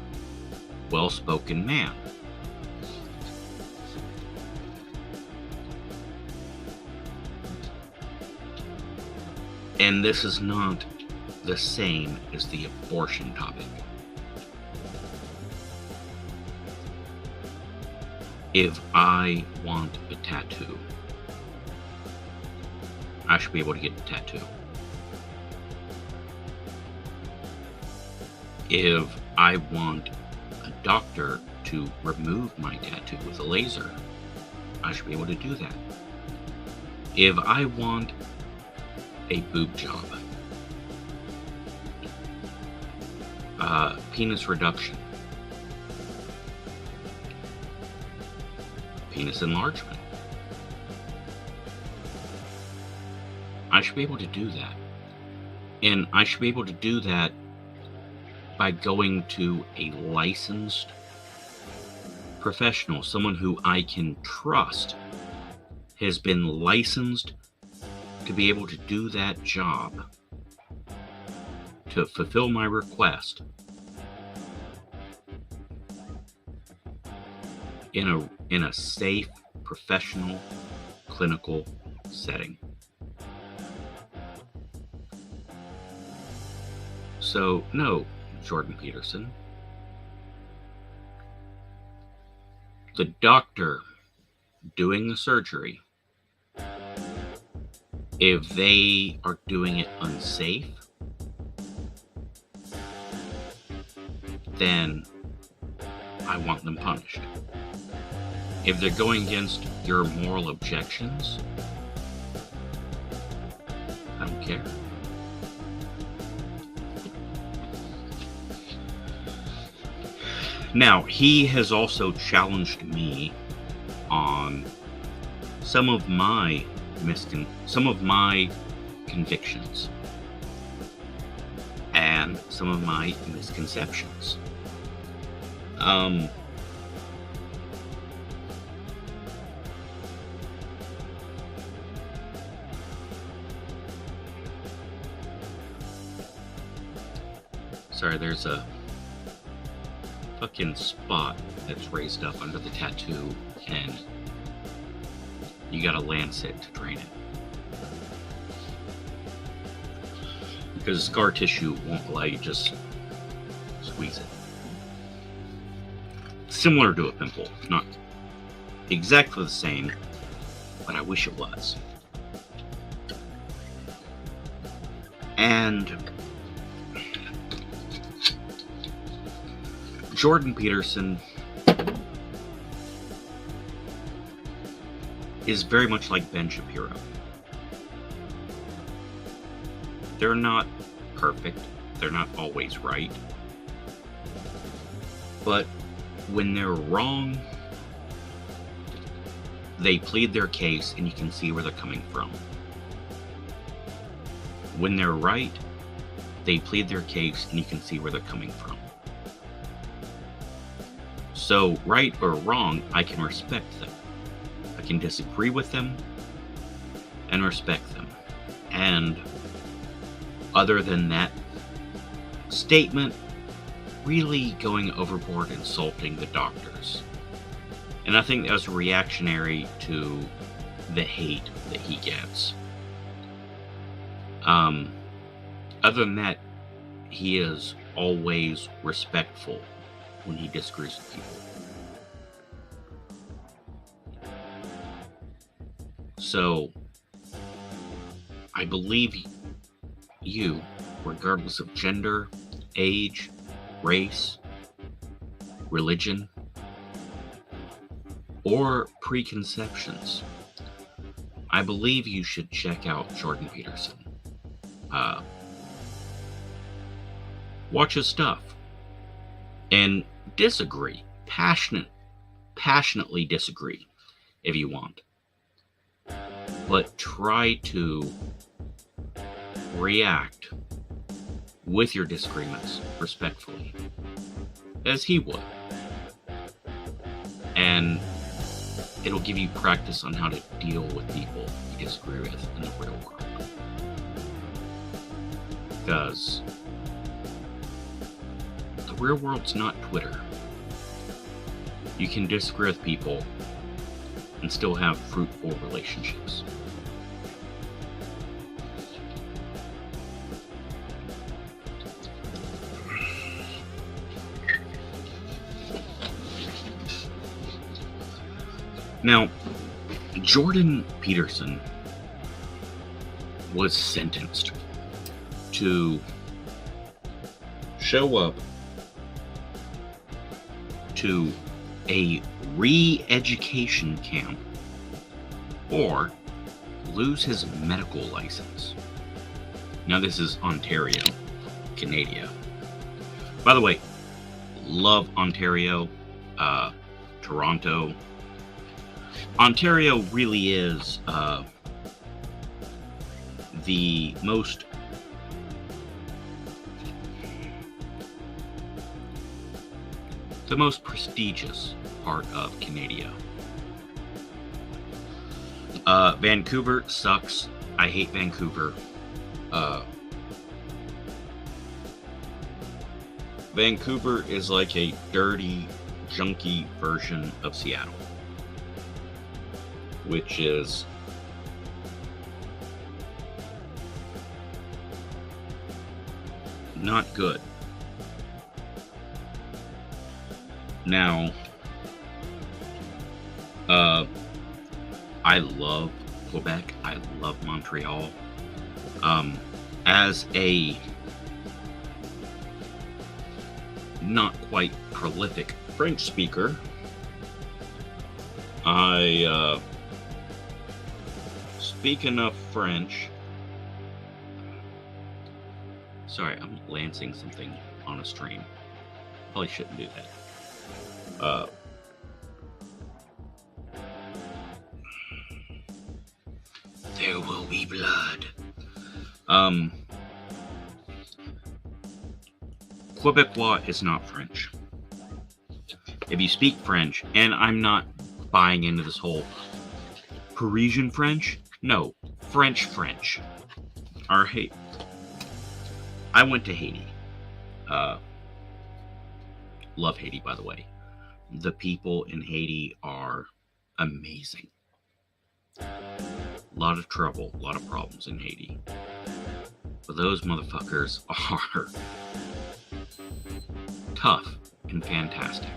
well-spoken man. And this is not the same as the abortion topic. If I want a tattoo, I should be able to get a tattoo. If I want a doctor to remove my tattoo with a laser, I should be able to do that. If I want a boob job, penis reduction, penis enlargement, I should be able to do that. And I should be able to do that by going to a licensed professional, someone who I can trust has been licensed to be able to do that job, to fulfill my request in a safe, professional, clinical setting. So, no, Jordan Peterson. The doctor doing the surgery, if they are doing it unsafe, then I want them punished. If they're going against your moral objections, I don't care. Now, he has also challenged me on some of my convictions and some of my misconceptions. Sorry, there's a fucking spot that's raised up under the tattoo, and you gotta lancet to drain it. Because scar tissue won't allow you to just squeeze it. Similar to a pimple, not exactly the same, but I wish it was. Jordan Peterson is very much like Ben Shapiro. They're not perfect. They're not always right. But when they're wrong, they plead their case and you can see where they're coming from. When they're right, they plead their case and you can see where they're coming from. So, right or wrong, I can respect them. I can disagree with them and respect them. And other than that statement, really going overboard insulting the doctors. And I think that was reactionary to the hate that he gets. Other than that, he is always respectful when he disagrees with people. So, I believe you, regardless of gender, age, race, religion, or preconceptions, I believe you should check out Jordan Peterson. Watch his stuff and disagree, passionately disagree if you want, but try to react with your disagreements respectfully, as he would, and it'll give you practice on how to deal with people you disagree with in the real world. Because the real world's not Twitter. You can disagree with people and still have fruitful relationships. Now, Jordan Peterson was sentenced to show up to a re-education camp or lose his medical license. Now, this is Ontario, Canada. By the way, love Ontario, Toronto. Ontario really is the most prestigious part of Canada. Vancouver sucks. I hate Vancouver. Vancouver is like a dirty, junky version of Seattle, which is not good. Now, I love Quebec. I love Montreal. As a not quite prolific French speaker, I speak enough French. Sorry, I'm lancing something on a stream. Probably shouldn't do that. There will be blood. Quebecois is not French. If you speak French, and I'm not buying into this whole Parisian French, no, French. Or I went to Haiti. Love Haiti, by the way. The people in Haiti are amazing. A lot of trouble, a lot of problems in Haiti. But those motherfuckers are tough and fantastic.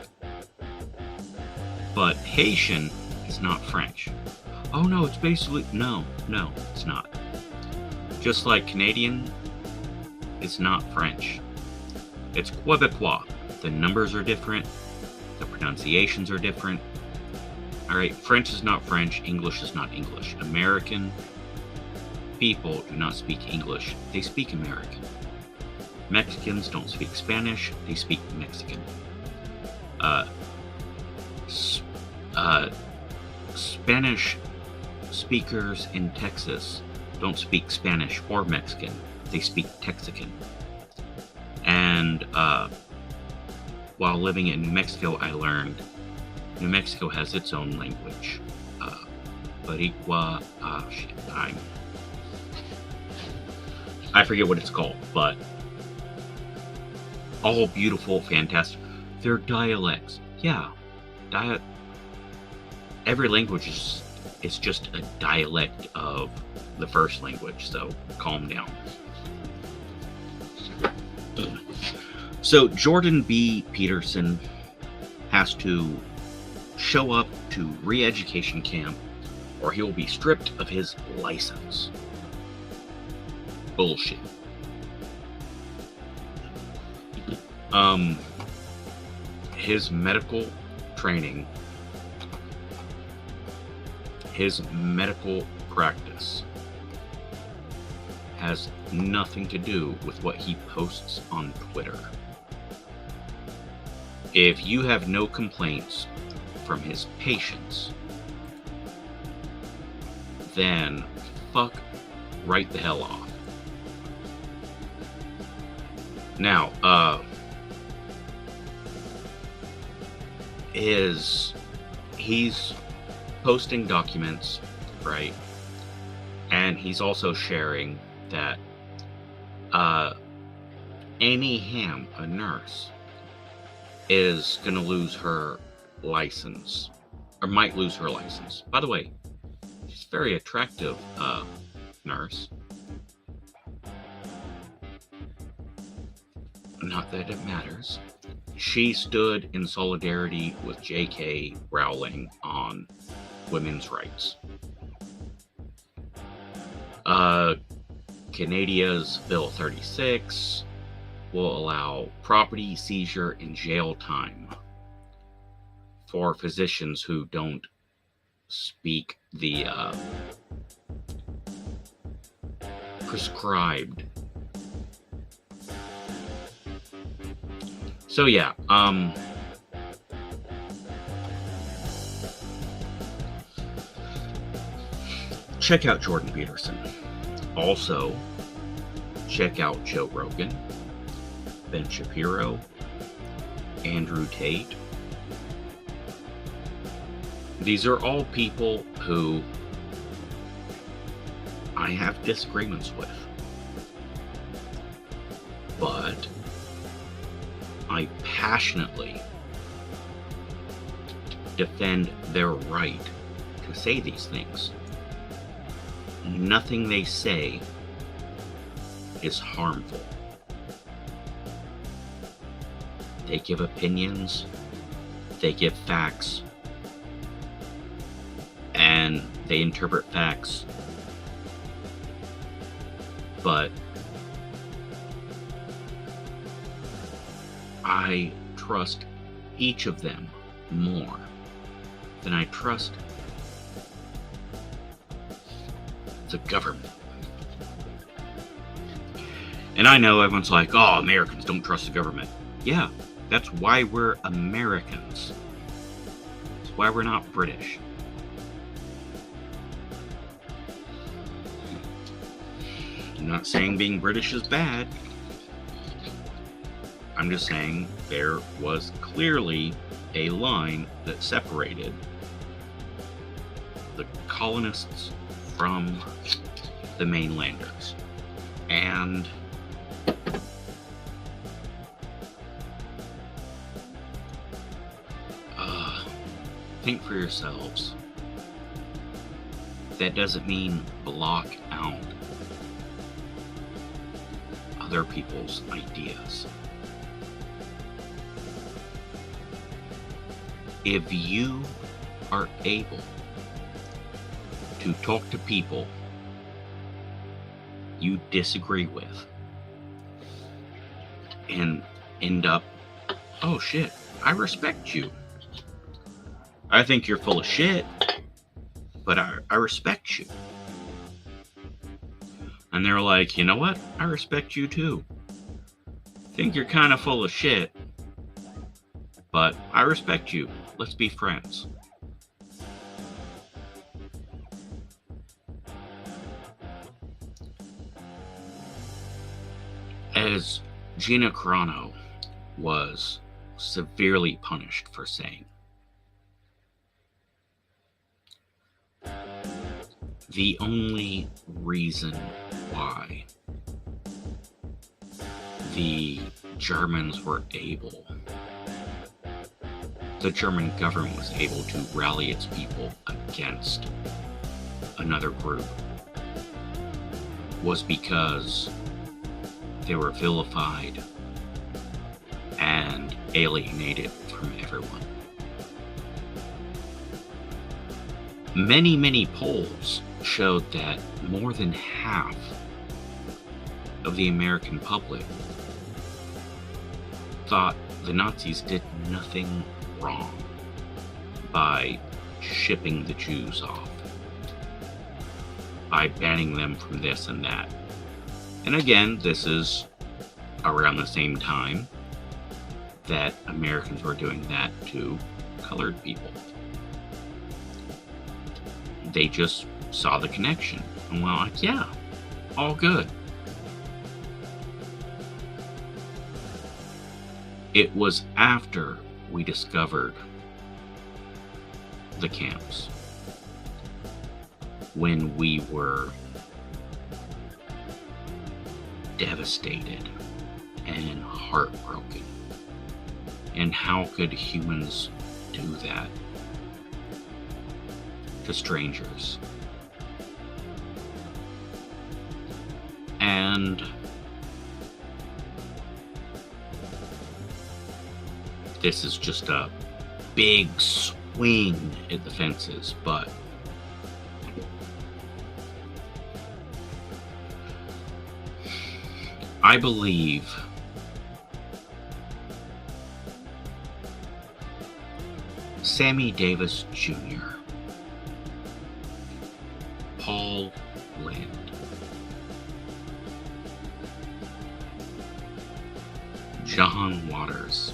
But Haitian is not French. Oh no, it's basically... No, it's not. Just like Canadian is not French. It's Quebecois. The numbers are different. The pronunciations are different. All right, French is not French. English is not English. American people do not speak English. They speak American. Mexicans don't speak Spanish. They speak Mexican. Spanish speakers in Texas don't speak Spanish or Mexican. They speak Texican. And while living in New Mexico, I learned New Mexico has its own language. Boricua, I forget what it's called, but all beautiful, fantastic. They're dialects. Yeah, every language is just a dialect of the first language, so calm down. So Jordan B. Peterson has to show up to re-education camp or he will be stripped of his license. Bullshit. His medical training, his medical practice has nothing to do with what he posts on Twitter. If you have no complaints from his patients, then fuck right the hell off. Now, he's posting documents, right? And he's also sharing that Annie Ham, a nurse, is gonna lose her license, or might lose her license. By the way, she's a very attractive nurse. Not that it matters. She stood in solidarity with J.K. Rowling on women's rights. Canada's Bill 36 will allow property seizure and jail time for physicians who don't speak the prescribed. So yeah, check out Jordan Peterson. Also, check out Joe Rogan, Ben Shapiro, Andrew Tate. These are all people who I have disagreements with, but I passionately defend their right to say these things. Nothing they say is harmful. They give opinions, they give facts, and they interpret facts, but I trust each of them more than I trust the government. And I know everyone's like, oh, Americans don't trust the government. Yeah, that's why we're Americans. That's why we're not British. I'm not saying being British is bad. I'm just saying there was clearly a line that separated the colonists from the mainlanders. And think for yourselves. That doesn't mean block out other people's ideas. If you are able to talk to people you disagree with and end up, oh shit, I respect you. I think you're full of shit, but I respect you. And they're like, you know what? I respect you too. Think you're kind of full of shit, but I respect you. Let's be friends. As Gina Carano was severely punished for saying, the only reason why the German government was able to rally its people against another group was because they were vilified and alienated from everyone. Many polls showed that more than half of the American public thought the Nazis did nothing wrong by shipping the Jews off, by banning them from this and that. And again, this is around the same time that Americans were doing that to colored people. They just saw the connection and went like, yeah, all good. It was after we discovered the camps, when we were devastated and heartbroken. And how could humans do that to strangers? And this is just a big swing at the fences, but I believe Sammy Davis Jr., Paul Lynde, John Waters,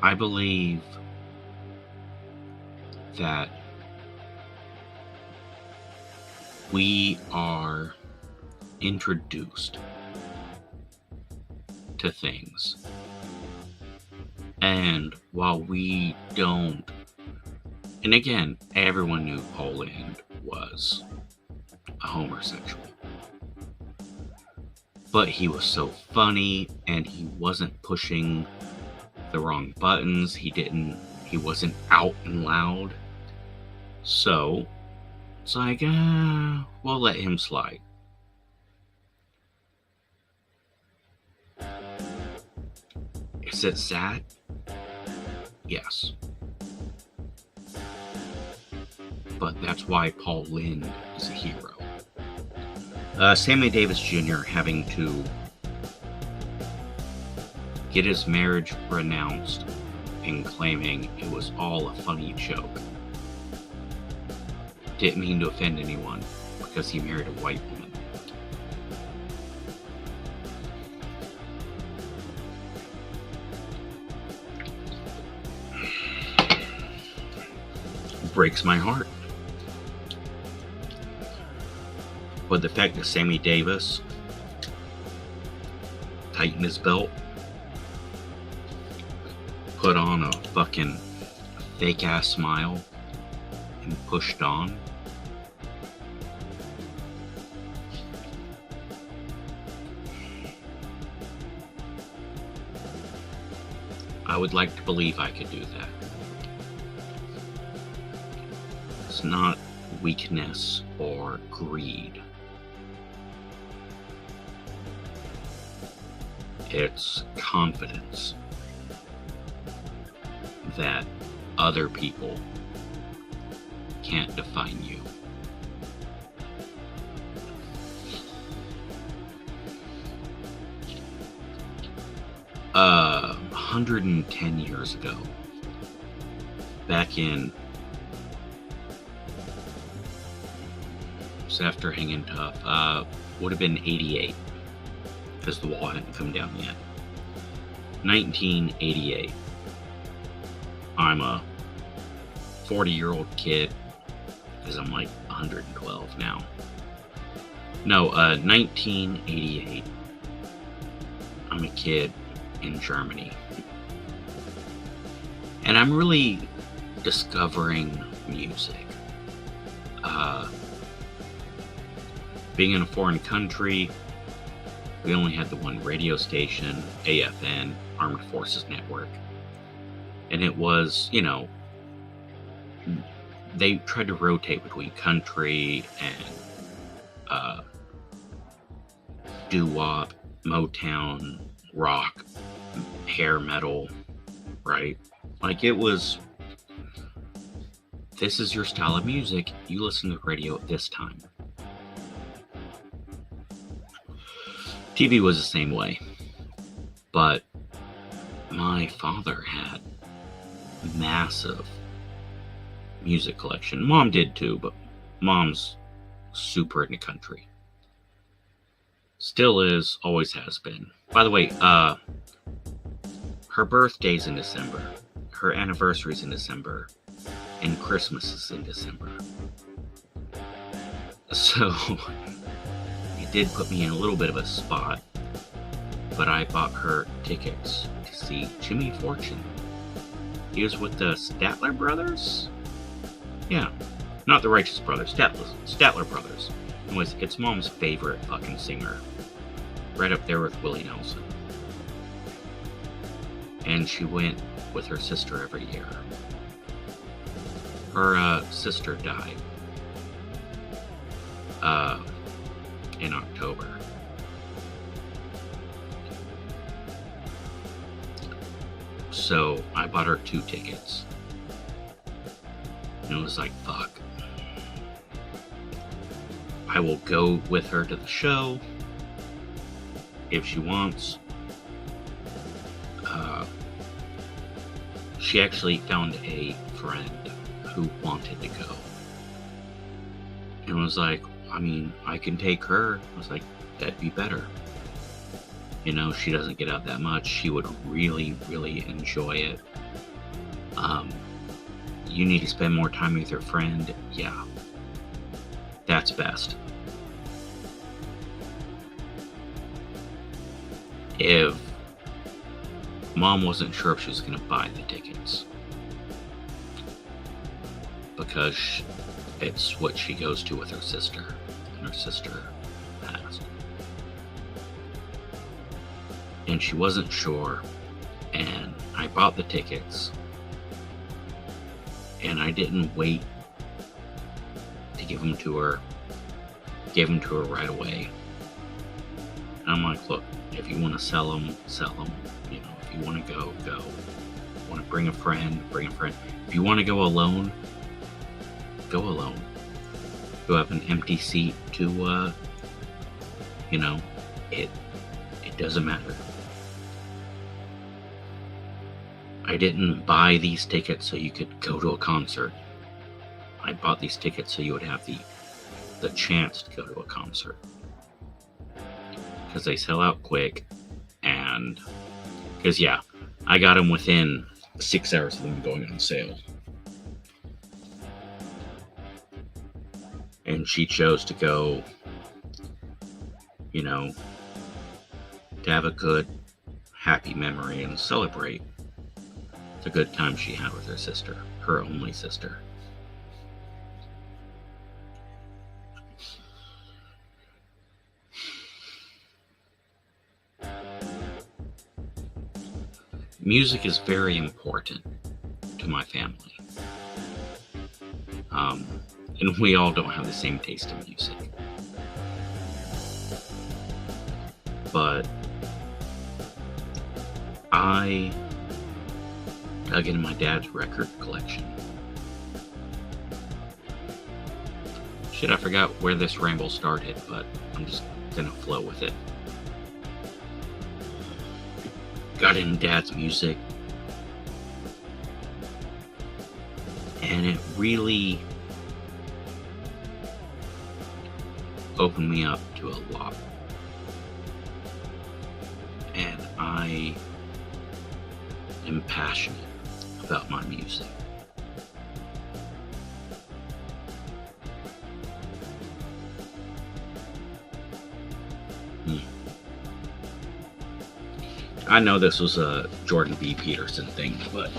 I believe that we are introduced to things, and while we don't, and again, everyone knew Paul Lynde was a homosexual, but he was so funny and he wasn't pushing the wrong buttons. He wasn't out and loud. So it's like, we'll let him slide. Is it sad? Yes. But that's why Paul Lynde is a hero. Sammy Davis Jr. having to get his marriage renounced and claiming it was all a funny joke. Didn't mean to offend anyone because he married a white woman. Breaks my heart. But the fact that Sammy Davis tightened his belt, put on a fucking fake ass smile, and pushed on. I would like to believe I could do that. It's not weakness or greed. It's confidence that other people can't define you. 110 years ago, back in, so after Hanging Tough, would have been 88, because the wall hadn't come down yet. 1988. I'm a 40-year-old kid, because I'm like 112 now. No, 1988. I'm a kid in Germany. And I'm really discovering music. Being in a foreign country, we only had the one radio station, AFN, Armed Forces Network. And it was, you know, they tried to rotate between country and doo-wop, Motown, rock, hair metal, right? Like, it was, this is your style of music, you listen to the radio at this time. TV was the same way, but my father had massive music collection. Mom did too, but Mom's super into country. Still is, always has been. By the way, her birthday's in December, her anniversary's in December, and Christmas is in December. So it did put me in a little bit of a spot, but I bought her tickets to see Jimmy Fortune. He was with the Statler Brothers? Yeah, not the Righteous Brothers, Statler Brothers. Anyways, it's Mom's favorite fucking singer. Right up there with Willie Nelson. And she went with her sister every year. Her sister died in October. So I bought her 2 tickets. And it was like, fuck. I will go with her to the show if she wants. She actually found a friend who wanted to go. And was like, I mean, I can take her. I was like, that'd be better. You know, she doesn't get out that much. She would really, really enjoy it. You need to spend more time with your friend. Yeah. That's best. If Mom wasn't sure if she was going to buy the tickets, because it's what she goes to with her sister, and her sister passed. And she wasn't sure, and I bought the tickets, and I didn't wait to give them to her. Gave them to her right away. And I'm like, look, if you want to sell them, sell them. You know, if you want to go, go. Want to bring a friend, bring a friend. If you want to go alone, go alone. You have an empty seat to, you know, it doesn't matter. I didn't buy these tickets so you could go to a concert. I bought these tickets so you would have the chance to go to a concert. Because they sell out quick, and because, yeah, I got them within 6 hours of them going on sale. And she chose to go, you know, to have a good, happy memory and celebrate the good time she had with her sister, her only sister. Music is very important to my family. And we all don't have the same taste in music. But I dug into my dad's record collection. Shit, I forgot where this ramble started, but I'm just gonna flow with it. got into Dad's music, and it really opened me up to a lot. And I am passionate about my music. I know this was a Jordan B. Peterson thing, but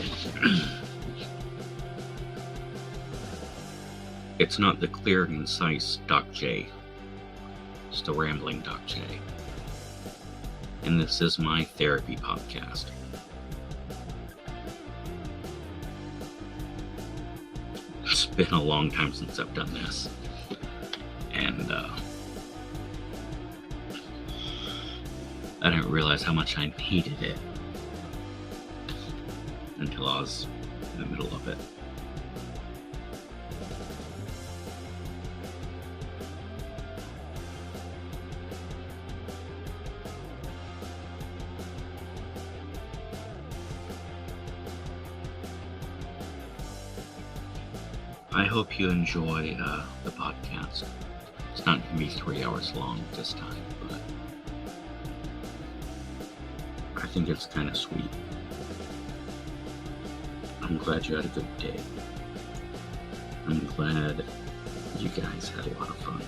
it's not the clear and concise Doc J. It's the rambling Doc J. And this is my therapy podcast. It's been a long time since I've done this. And I didn't realize how much I needed it until I was in the middle of it. I hope you enjoy the podcast. It's not going to be 3 hours long this time, but I think it's kind of sweet. I'm glad you had a good day. I'm glad you guys had a lot of fun.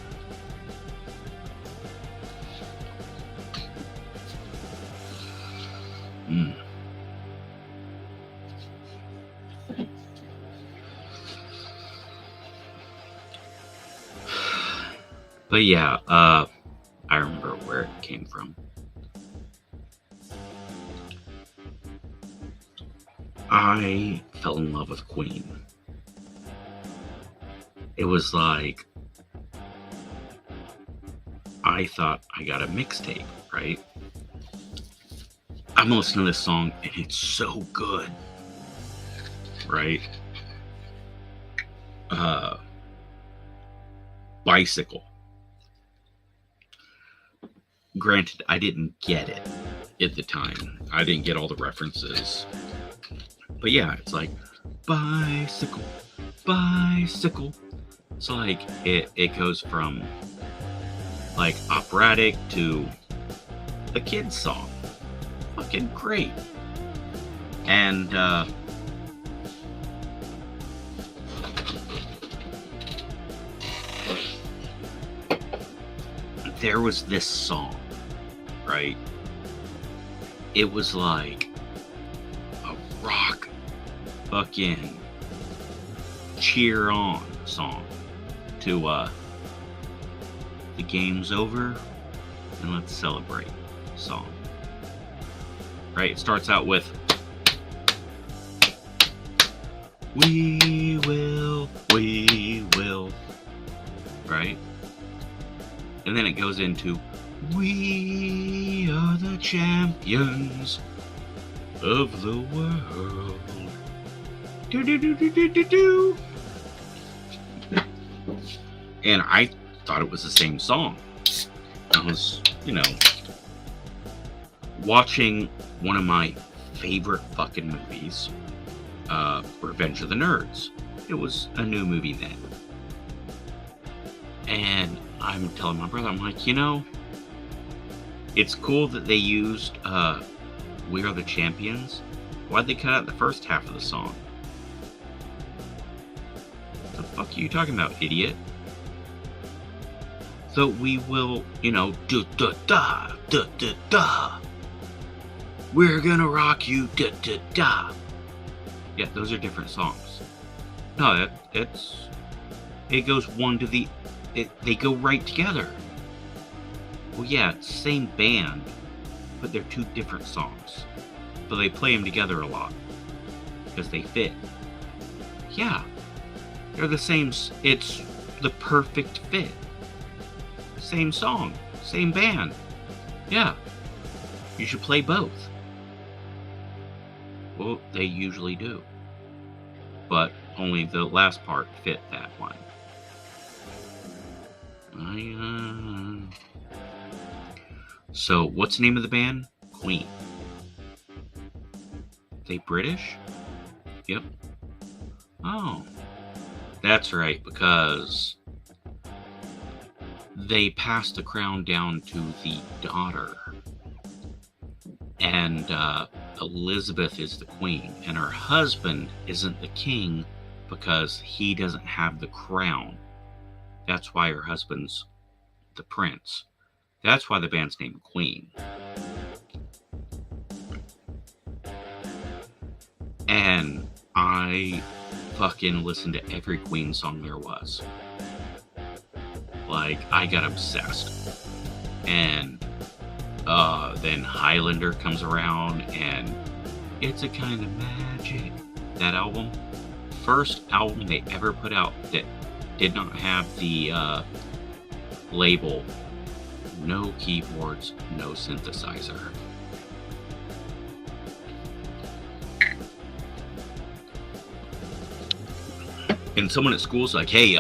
But yeah, I remember where it came from. I fell in love with Queen. It was like, I thought I got a mixtape, right? I'm listening to this song and it's so good, right? Bicycle. Granted, I didn't get it at the time. I didn't get all the references. But yeah, it's like, bicycle, bicycle. It's like, it goes from, like, operatic to a kid's song. Fucking great. And, there was this song, right? It was like a rock fucking cheer on song to the game's over and let's celebrate song. Right? It starts out with we will, right? And then it goes into we are the champions of the world. Do do do do do do do. And I thought it was the same song. I was, watching one of my favorite fucking movies, Revenge of the Nerds. It was a new movie then. And I'm telling my brother, I'm like, it's cool that they used We Are the Champions. Why'd they cut out the first half of the song? What the fuck are you talking about, idiot? So we will, da-da-da. We're gonna rock you, da-da-da. Yeah, those are different songs. No, it goes one to the... they go right together. Well, yeah, it's the same band, but they're two different songs. But they play them together a lot because they fit. Yeah, they're the same. It's the perfect fit. Same song, same band. Yeah, you should play both. Well, they usually do, but only the last part fit that one. So, what's the name of the band? Queen. they British? Yep. Oh. That's right, because they passed the crown down to the daughter. And Elizabeth is the queen, and her husband isn't the king because he doesn't have the crown. That's why her husband's the prince. That's why the band's named Queen. And I fucking listened to every Queen song there was. Like, I got obsessed. And then Highlander comes around, and It's a Kind of Magic. That album, first album they ever put out that did not have the label, no keyboards, no synthesizer. And someone at school's like, hey,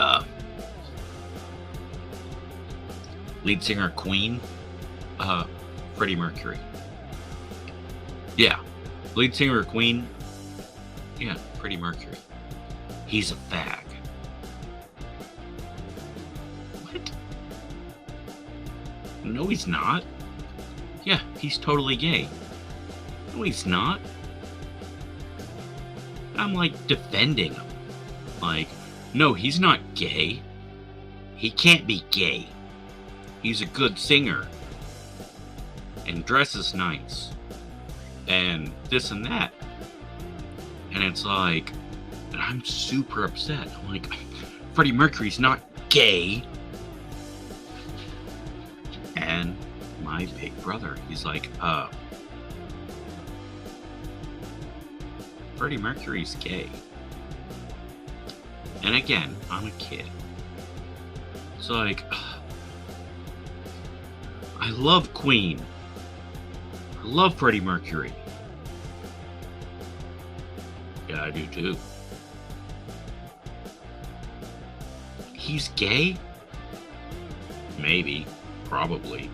lead singer Queen, Freddie Mercury. Yeah, lead singer Queen, yeah, Freddie Mercury. He's a fag. What? No, he's not. Yeah, he's totally gay. No, he's not. I'm like defending him. Like, no, he's not gay. He can't be gay. He's a good singer. And dresses nice. And this and that. And it's like, and I'm super upset. I'm like, Freddie Mercury's not gay. And my big brother, he's like, Freddie Mercury's gay. And again, I'm a kid. It's like, I love Queen. I love Freddie Mercury. Yeah, I do too. He's gay? Maybe. Probably.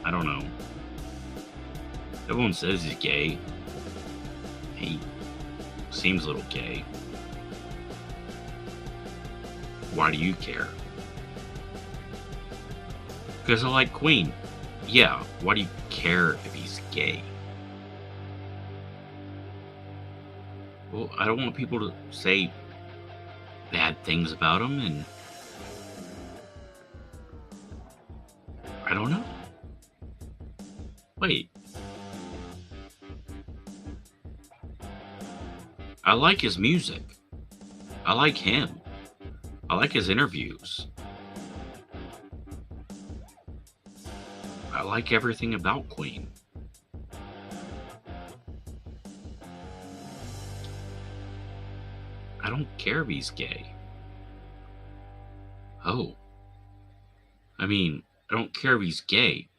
I don't know. Everyone says he's gay. He seems a little gay. Why do you care? Because I like Queen. Yeah, why do you care if he's gay? Well, I don't want people to say bad things about him, and I don't know. Wait. I like his music. I like him. I like his interviews. I like everything about Queen. I don't care if he's gay. Oh. I mean, I don't care if he's gay.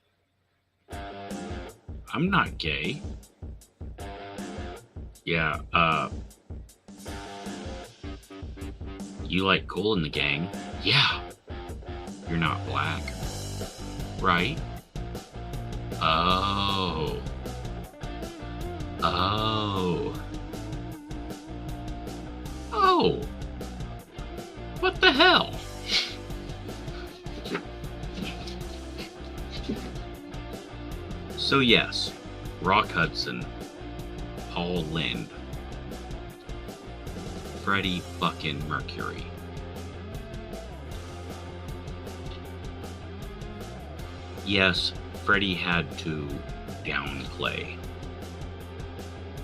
I'm not gay. Yeah, you like Kool in the Gang? Yeah. You're not black. Right? Oh. Oh. Oh. What the hell? So yes, Rock Hudson, Paul Lynde, Freddie fucking Mercury. Yes, Freddie had to downplay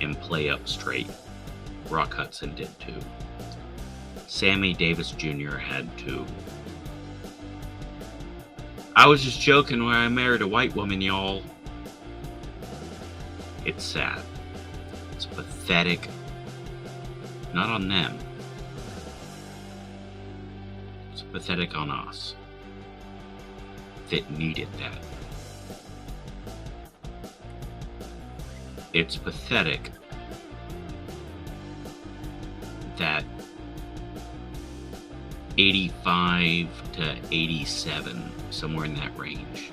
and play up straight. Rock Hudson did too. Sammy Davis Jr. had to. I was just joking when I married a white woman, y'all. It's sad. It's pathetic. Not on them. It's pathetic on us that needed that. It's pathetic that 85 to 87, somewhere in that range,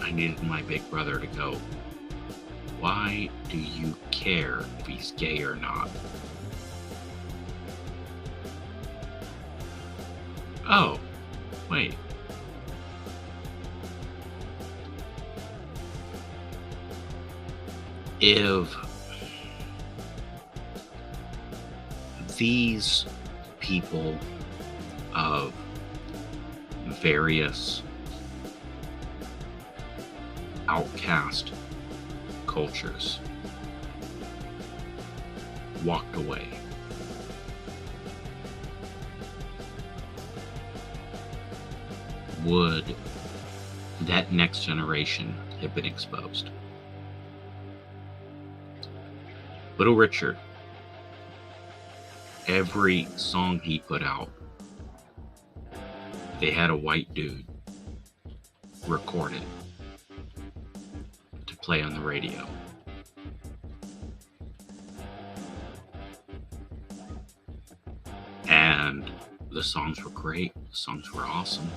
I needed my big brother to go, Why do you care if he's gay or not? Oh, wait. If these people of various outcast cultures walked away, would that next generation have been exposed? Little Richard, every song he put out, they had a white dude record it to play on the radio. And the songs were great, the songs were awesome.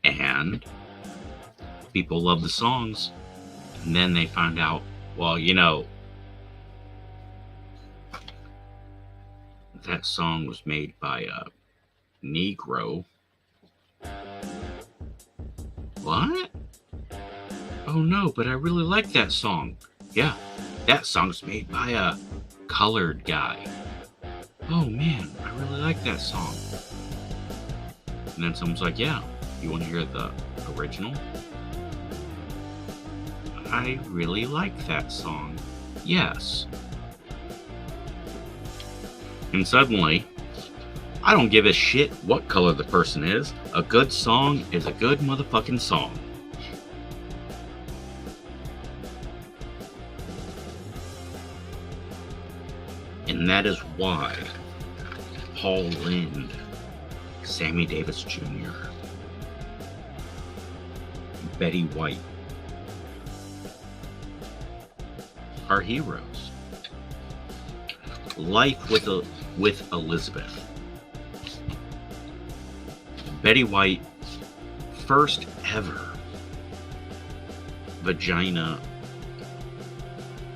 And people loved the songs. And then they found out, well, you know, that song was made by a Negro. What? Oh no, but I really like that song. Yeah, that song's made by a colored guy. Oh man, I really like that song. And then someone's like, yeah, you want to hear the original? I really like that song. Yes. And suddenly, I don't give a shit what color the person is. A good song is a good motherfucking song. And that is why Paul Lynde, Sammy Davis Jr., Betty White are heroes. Life with Elizabeth. Betty White, first ever vagina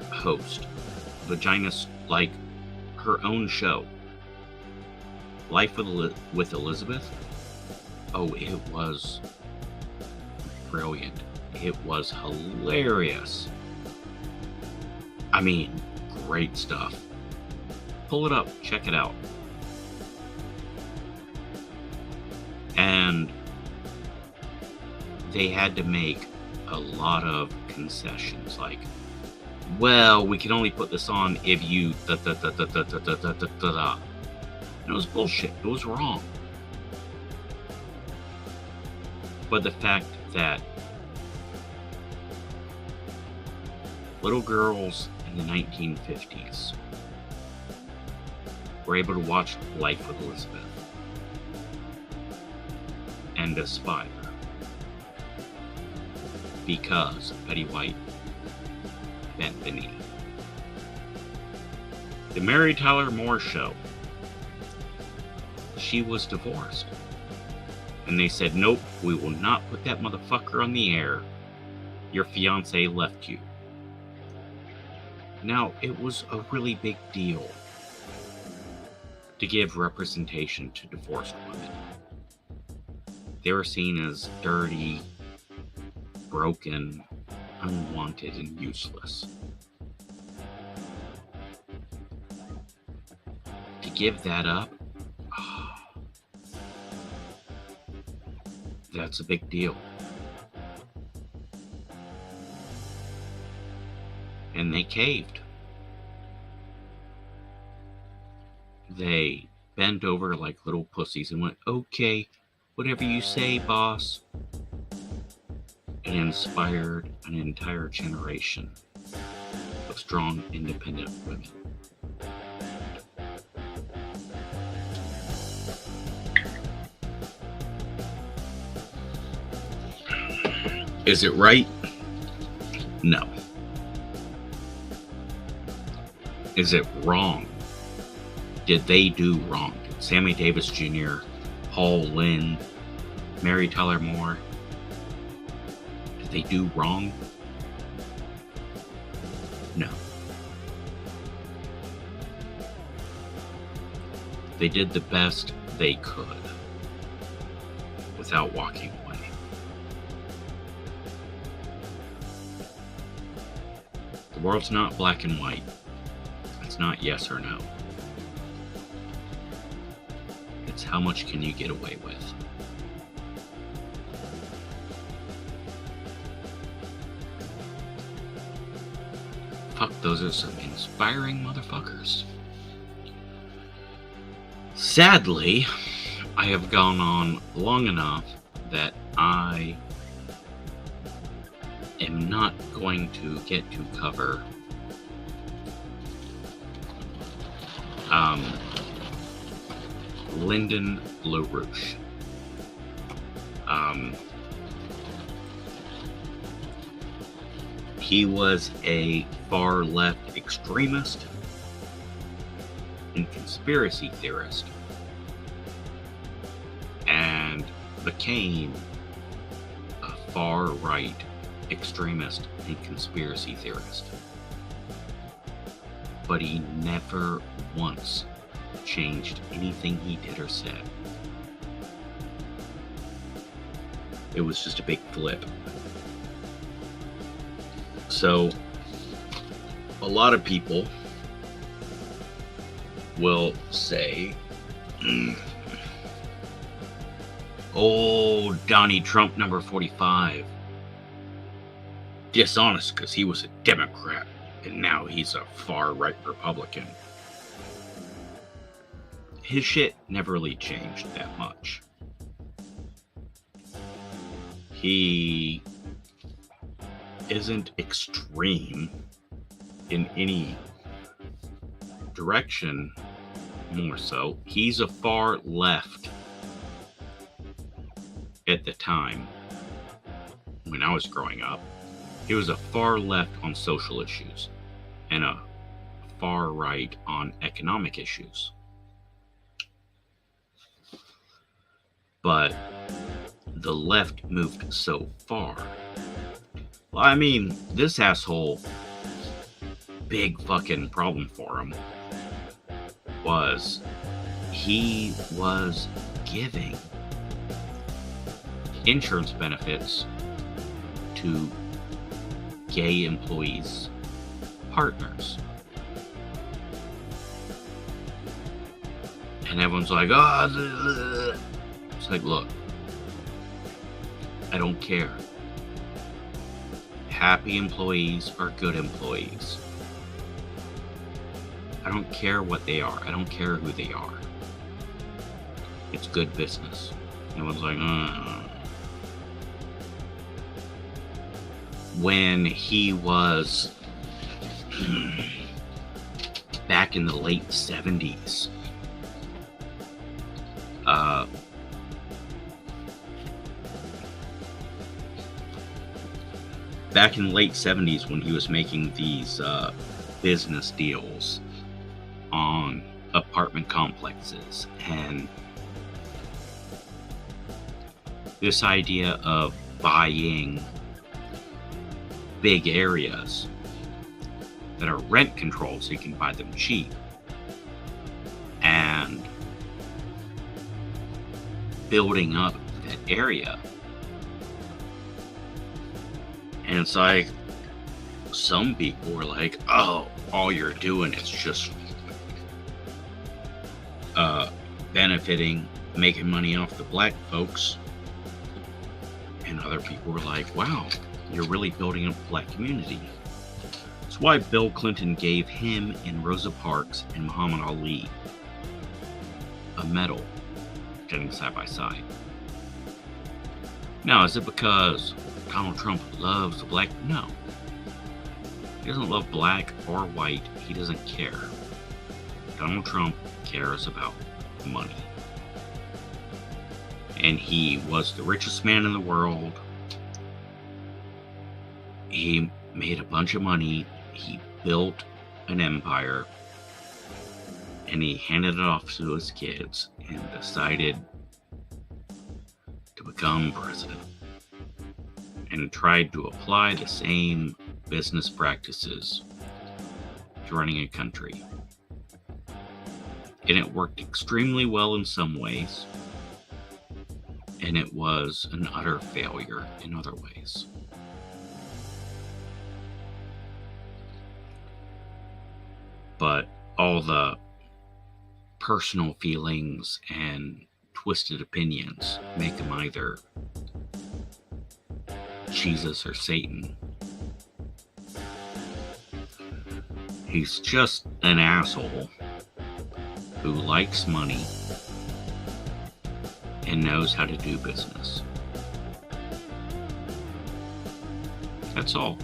host. Vagina's like her own show. Life with Elizabeth. Oh, it was brilliant. It was hilarious. I mean, great stuff. Pull it up, check it out. And they had to make a lot of concessions, like, well, we can only put this on if you da da da da da da da da da da. It was bullshit. It was wrong. But the fact that little girls in the 1950s were able to watch Life with Elizabeth and aspire because Betty White bent the knee. The Mary Tyler Moore Show, she was divorced. And they said, nope, we will not put that motherfucker on the air. Your fiance left you. Now, it was a really big deal to give representation to divorced women. They were seen as dirty, broken, unwanted, and useless. To give that up, that's a big deal. And they caved. They bent over like little pussies and went, okay, whatever you say, boss. And inspired an entire generation of strong, independent women. Is it right? No. Is it wrong? Did they do wrong? Did Sammy Davis Jr., Paul Lynde, Mary Tyler Moore, did they do wrong? No. They did the best they could without walking away. The world's not black and white. It's not yes or no. It's how much can you get away with. Fuck, those are some inspiring motherfuckers. Sadly, I have gone on long enough that I am not going to get to cover Lyndon LaRouche. He was a far left extremist and conspiracy theorist, and became a far right extremist and conspiracy theorist. But he never once changed anything he did or said. It was just a big flip. So, a lot of people will say, oh, Donnie Trump number 45, dishonest because he was a Democrat and now he's a far-right Republican. His shit never really changed that much. He isn't extreme in any direction, more so. He's a far left at the time when I was growing up. He was a far left on social issues and a far right on economic issues. But the left moved so far. Well, I mean, this asshole, big fucking problem for him was he was giving insurance benefits to gay employees' partners. And everyone's like, oh, it's like, look, I don't care. Happy employees are good employees. I don't care what they are. I don't care who they are. It's good business. Everyone's like, When he was back in the late 70s, back in the late 70s when he was making these business deals on apartment complexes, and this idea of buying big areas that are rent controlled so you can buy them cheap, and building up that area. And it's like, some people were like, oh, all you're doing is just benefiting, making money off the black folks. And other people were like, wow, you're really building up the black community. That's why Bill Clinton gave him and Rosa Parks and Muhammad Ali a medal, standing side by side. Now, is it because Donald Trump loves the black? No. He doesn't love black or white. He doesn't care. Donald Trump cares about money. And he was the richest man in the world. He made a bunch of money. He built an empire. And he handed it off to his kids and decided to become president. And tried to apply the same business practices to running a country. And it worked extremely well in some ways, and it was an utter failure in other ways. But all the personal feelings and twisted opinions make him either Jesus or Satan. He's just an asshole who likes money and knows how to do business. That's all.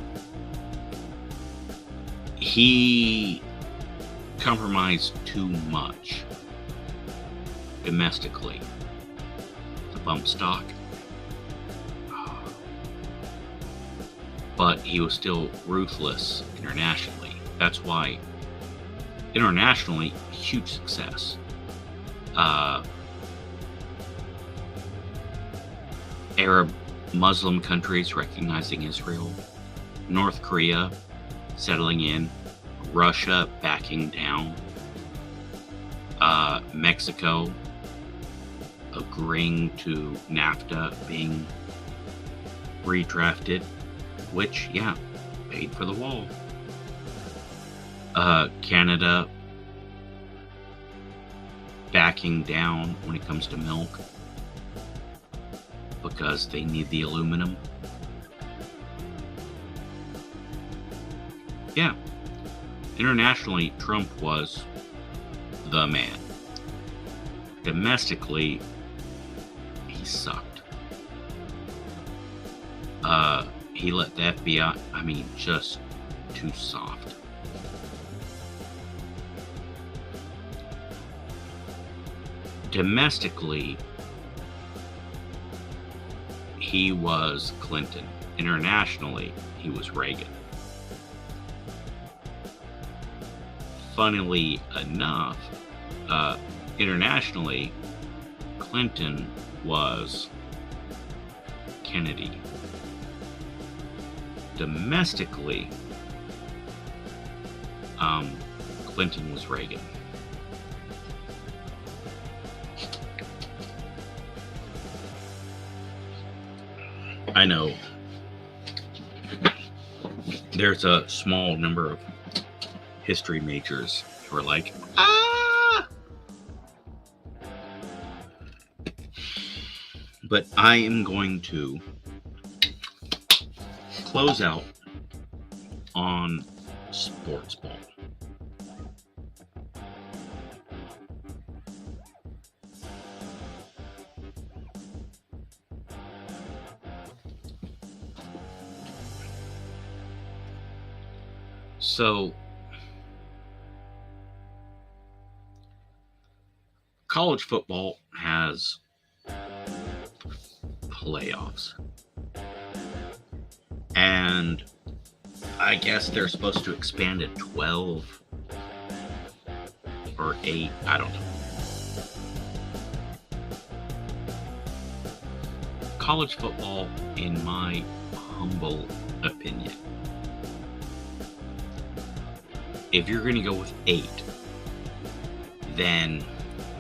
He compromised too much domestically. The bump stock. But he was still ruthless internationally. That's why internationally, huge success. Arab Muslim countries recognizing Israel, North Korea settling in, Russia backing down, Mexico agreeing to NAFTA being redrafted, which, yeah, paid for the wall. Canada backing down when it comes to milk because they need the aluminum. Yeah. Internationally, Trump was the man. Domestically, he sucked. He let the FBI, just too soft. Domestically, he was Clinton. Internationally, he was Reagan. Funnily enough, internationally, Clinton was Kennedy. Domestically, Clinton was Reagan. I know there's a small number of history majors who are like, but I am going to close out on sports ball. So, college football has playoffs. And I guess they're supposed to expand at 12 or 8. I don't know. College football, in my humble opinion, if you're going to go with 8, then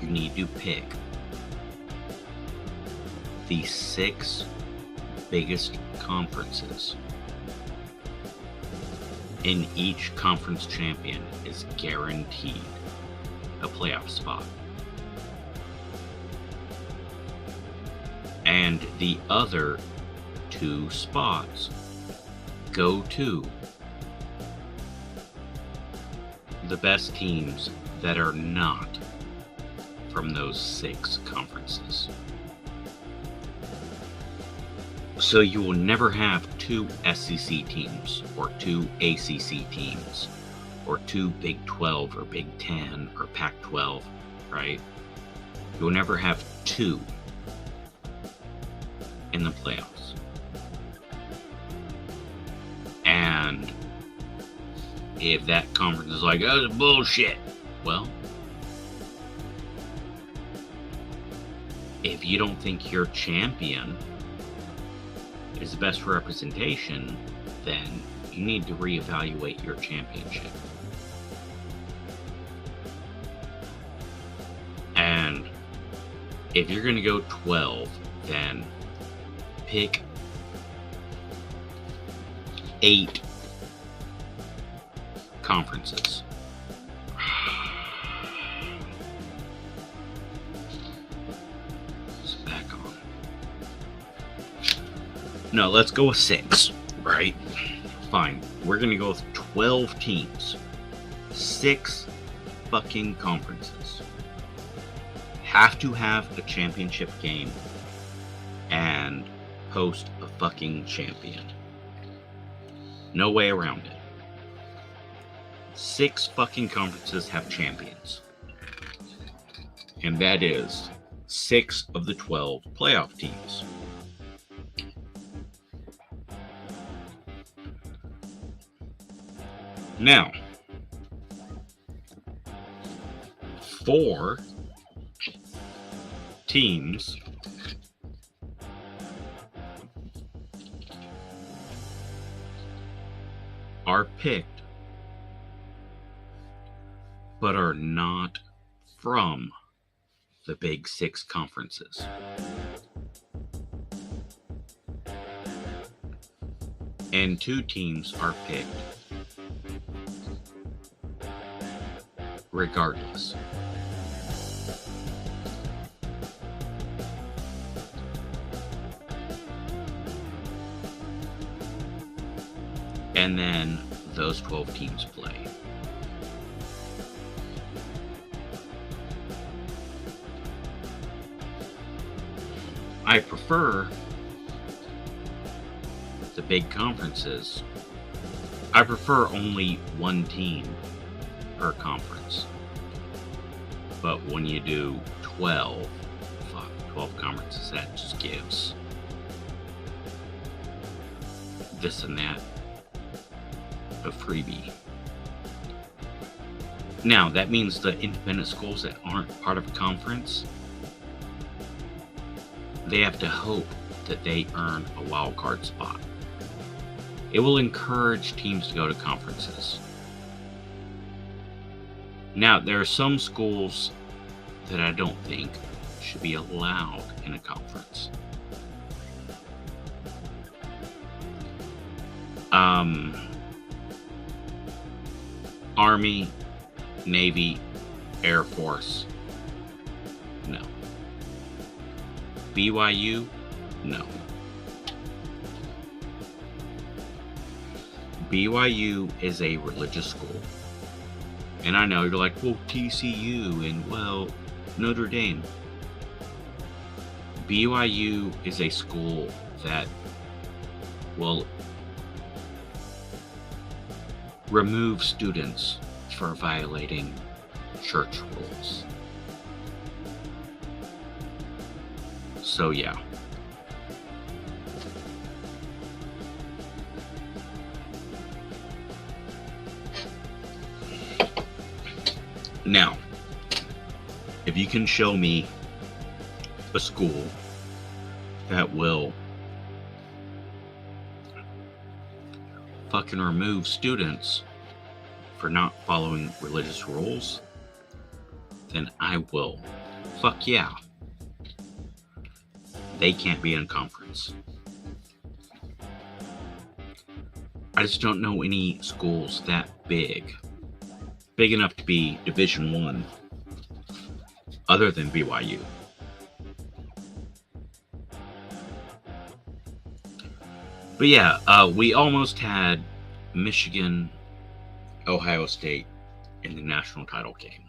you need to pick the 6 biggest conferences. In each conference champion is guaranteed a playoff spot. And the other 2 spots go to the best teams that are not from those 6 conferences. So you will never have 2 SEC teams or 2 ACC teams or 2 Big 12 or Big 10 or Pac-12, right? You'll never have 2 in the playoffs. And if that conference is like, oh, it's bullshit. Well, if you don't think your champion is the best representation, then you need to reevaluate your championship. if you're going to go 12, then pick 8 conferences. It's back on. No, let's go with 6, right? Fine. We're going to go with 12 teams. 6 fucking conferences. Have to have a championship game and post a fucking champion. No way around it. 6 fucking conferences have champions. And that is 6 of the 12 playoff teams. Now, 4 teams are picked, but are not from the Big 6 conferences. And 2 teams are picked regardless. And then those 12 teams play. I prefer the big conferences. I prefer only 1 team per conference. But when you do 12 conferences, that just gives this and that a freebie. Now, that means the independent schools that aren't part of a conference, they have to hope that they earn a wild card spot. It will encourage teams to go to conferences. Now, there are some schools that I don't think should be allowed in a conference. Army, Navy, Air Force, no. BYU, no. BYU is a religious school. And I know you're like, well, TCU and, well, Notre Dame. BYU is a school that will remove students for violating church rules. So, yeah. Now, if you can show me a school that will fucking remove students for not following religious rules, then I will. Fuck yeah. They can't be in conference. I just don't know any schools that big enough to be Division I, other than BYU. But yeah, we almost had Michigan, Ohio State in the national title game.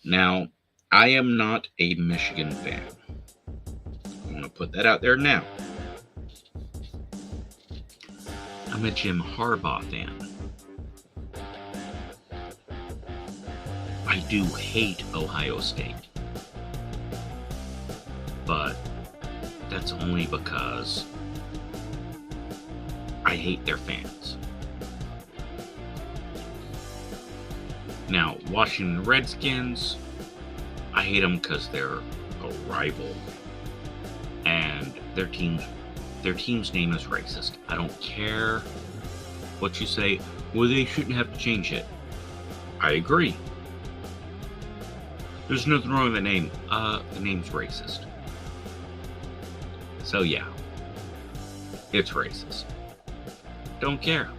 Now, I am not a Michigan fan. I want to put that out there now. I'm a Jim Harbaugh fan. I do hate Ohio State. But that's only because I hate their fans. Now, Washington Redskins, I hate them because they're a rival. And their team's name is racist. I don't care what you say. Well, they shouldn't have to change it. I agree. There's nothing wrong with the name. The name's racist. So yeah, it's racist. Don't care.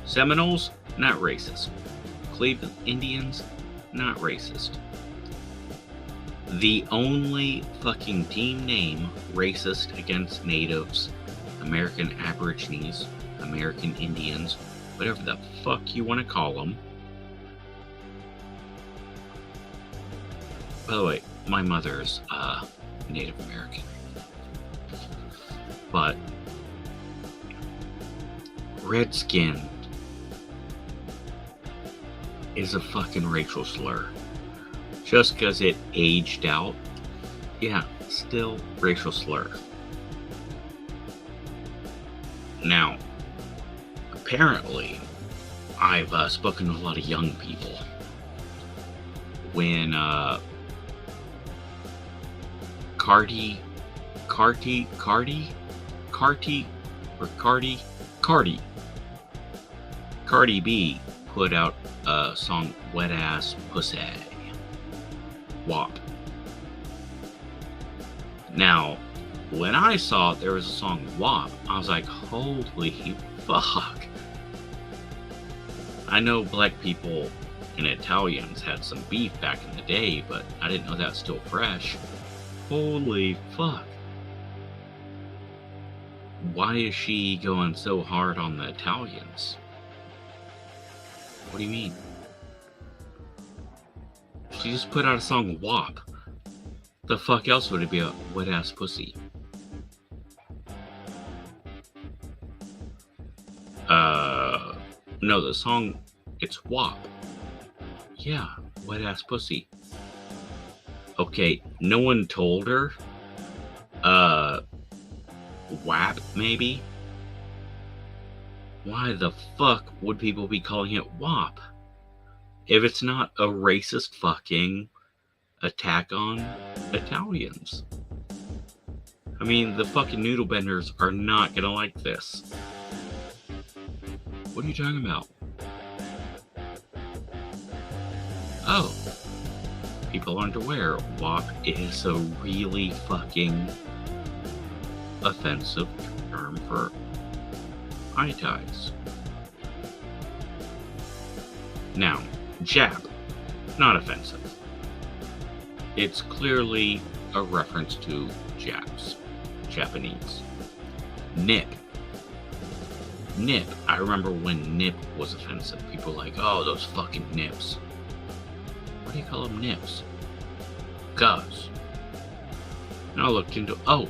Seminoles, not racist. Cleveland Indians, not racist. The only fucking team name racist against natives, American Aborigines, American Indians, whatever the fuck you want to call them. By the way, my mother's Native American. But redskin is a fucking racial slur. Just because it aged out, yeah, still racial slur. Now, apparently, I've spoken to a lot of young people. When Cardi B put out a song, Wet Ass Pussy. WAP. Now, when I saw there was a song WAP, I was like, holy fuck. I know black people and Italians had some beef back in the day, but I didn't know that's still fresh. Holy fuck. Why is she going so hard on the Italians? What do you mean? She just put out a song, WAP. The fuck else would it be, a wet ass pussy? No, the song, it's WAP. Yeah, wet ass pussy. Okay, no one told her. WAP, maybe? Why the fuck would people be calling it WAP? If it's not a racist fucking attack on Italians. I mean, the fucking noodle benders are not gonna like this. What are you talking about? Oh. People aren't aware. WAP is a really fucking offensive term for eye ties. Now, Jap, not offensive. It's clearly a reference to Japs, Japanese. Nip. Nip. I remember when nip was offensive. People were like, oh, those fucking nips. What do you call them nips? Cuz. And I looked into, oh,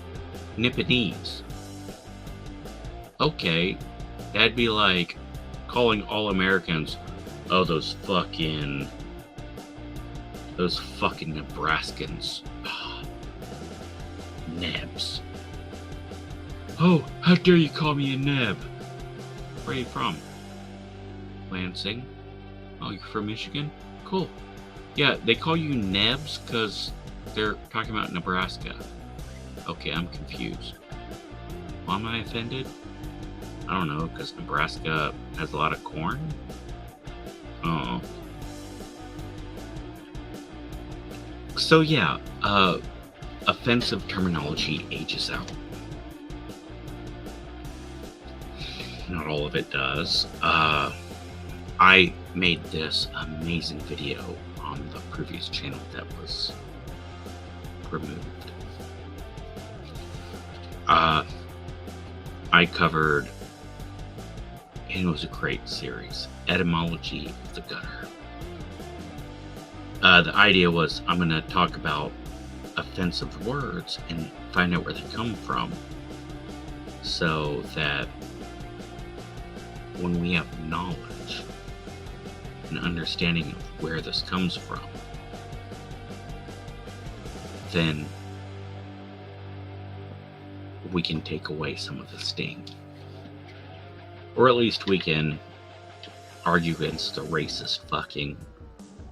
Nipponese. Okay, that'd be like calling all Americans, oh, those fucking Nebraskans. Nebs. Oh, how dare you call me a neb? Where are you from? Lansing. Oh, you're from Michigan? Cool. Yeah, they call you nebs because they're talking about Nebraska. Okay, I'm confused. Why am I offended? I don't know, because Nebraska has a lot of corn? Oh. So yeah, offensive terminology ages out. Not all of it does. I made this amazing video on the previous channel that was removed. I covered, and it was a great series, Etymology of the Gutter. The idea was I'm going to talk about offensive words and find out where they come from, so that when we have knowledge and understanding of where this comes from, then we can take away some of the sting. Or at least we can argue against the racist fucking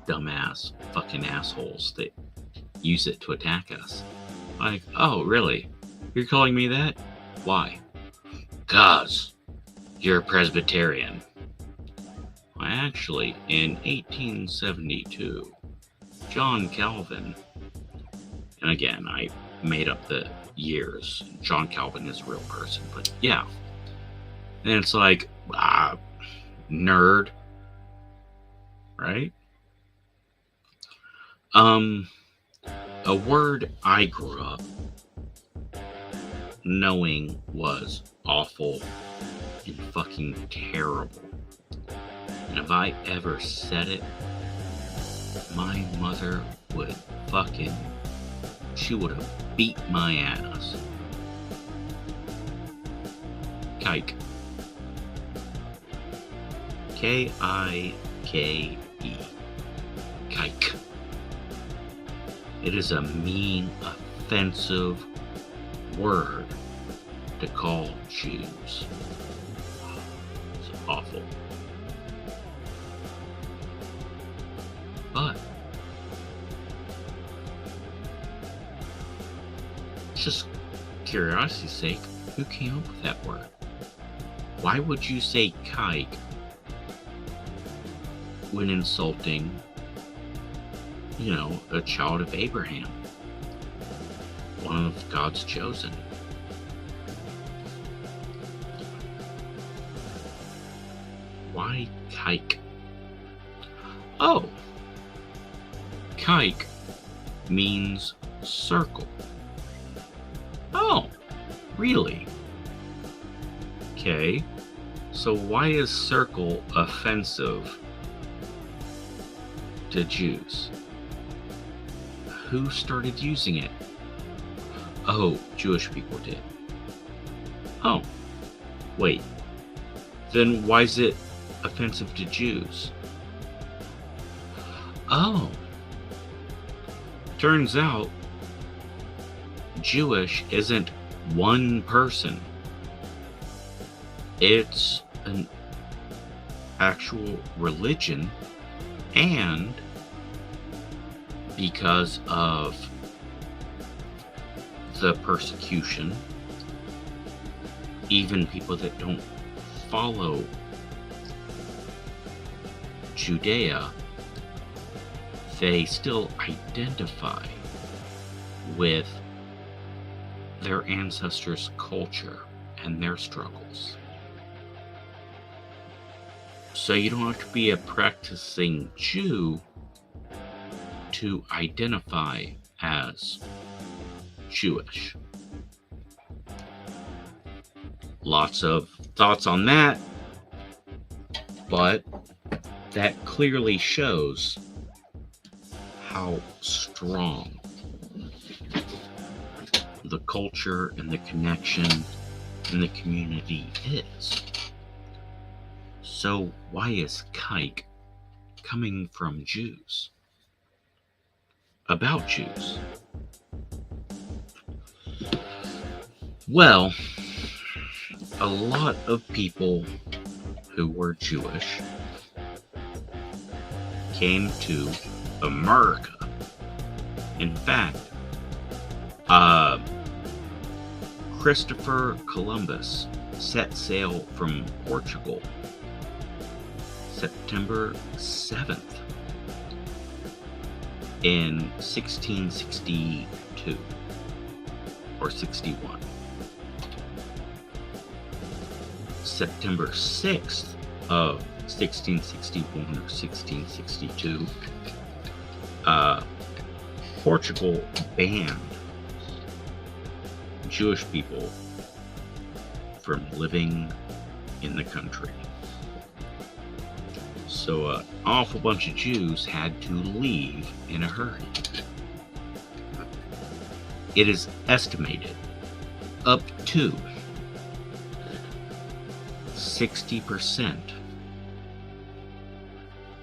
dumbass fucking assholes that use it to attack us. Like, oh, really? You're calling me that? Why? 'Cause you're a Presbyterian. Well, actually, in 1872, John Calvin, and again, I made up the years. John Calvin is a real person, but yeah. And it's like, nerd, right? A word I grew up knowing was awful and fucking terrible. And if I ever said it, my mother would she would have beat my ass. Kike. K-I-K-E. Kike. It is a mean, offensive word to call Jews. It's awful. But just curiosity's sake, who came up with that word? Why would you say kike when insulting, a child of Abraham, one of God's chosen? Why kike? Oh, kike means circle. Oh, really? Okay, so why is circle offensive to Jews? Who started using it? Oh, Jewish people did. Oh, wait. Then why is it offensive to Jews? Oh, turns out Jewish isn't one person. It's an actual religion, and because of the persecution, even people that don't follow Judea, they still identify with their ancestors' culture and their struggles. So you don't have to be a practicing Jew to identify as Jewish. Lots of thoughts on that, but that clearly shows how strong the culture and the connection and the community is. So why is kike coming from Jews? About Jews? Well, a lot of people who were Jewish came to America. In fact, Christopher Columbus set sail from Portugal September 7th in 1662 or 61. September 6th of 1661 or 1662, Portugal banned Jewish people from living in the country. So an awful bunch of Jews had to leave in a hurry. It is estimated up to 60%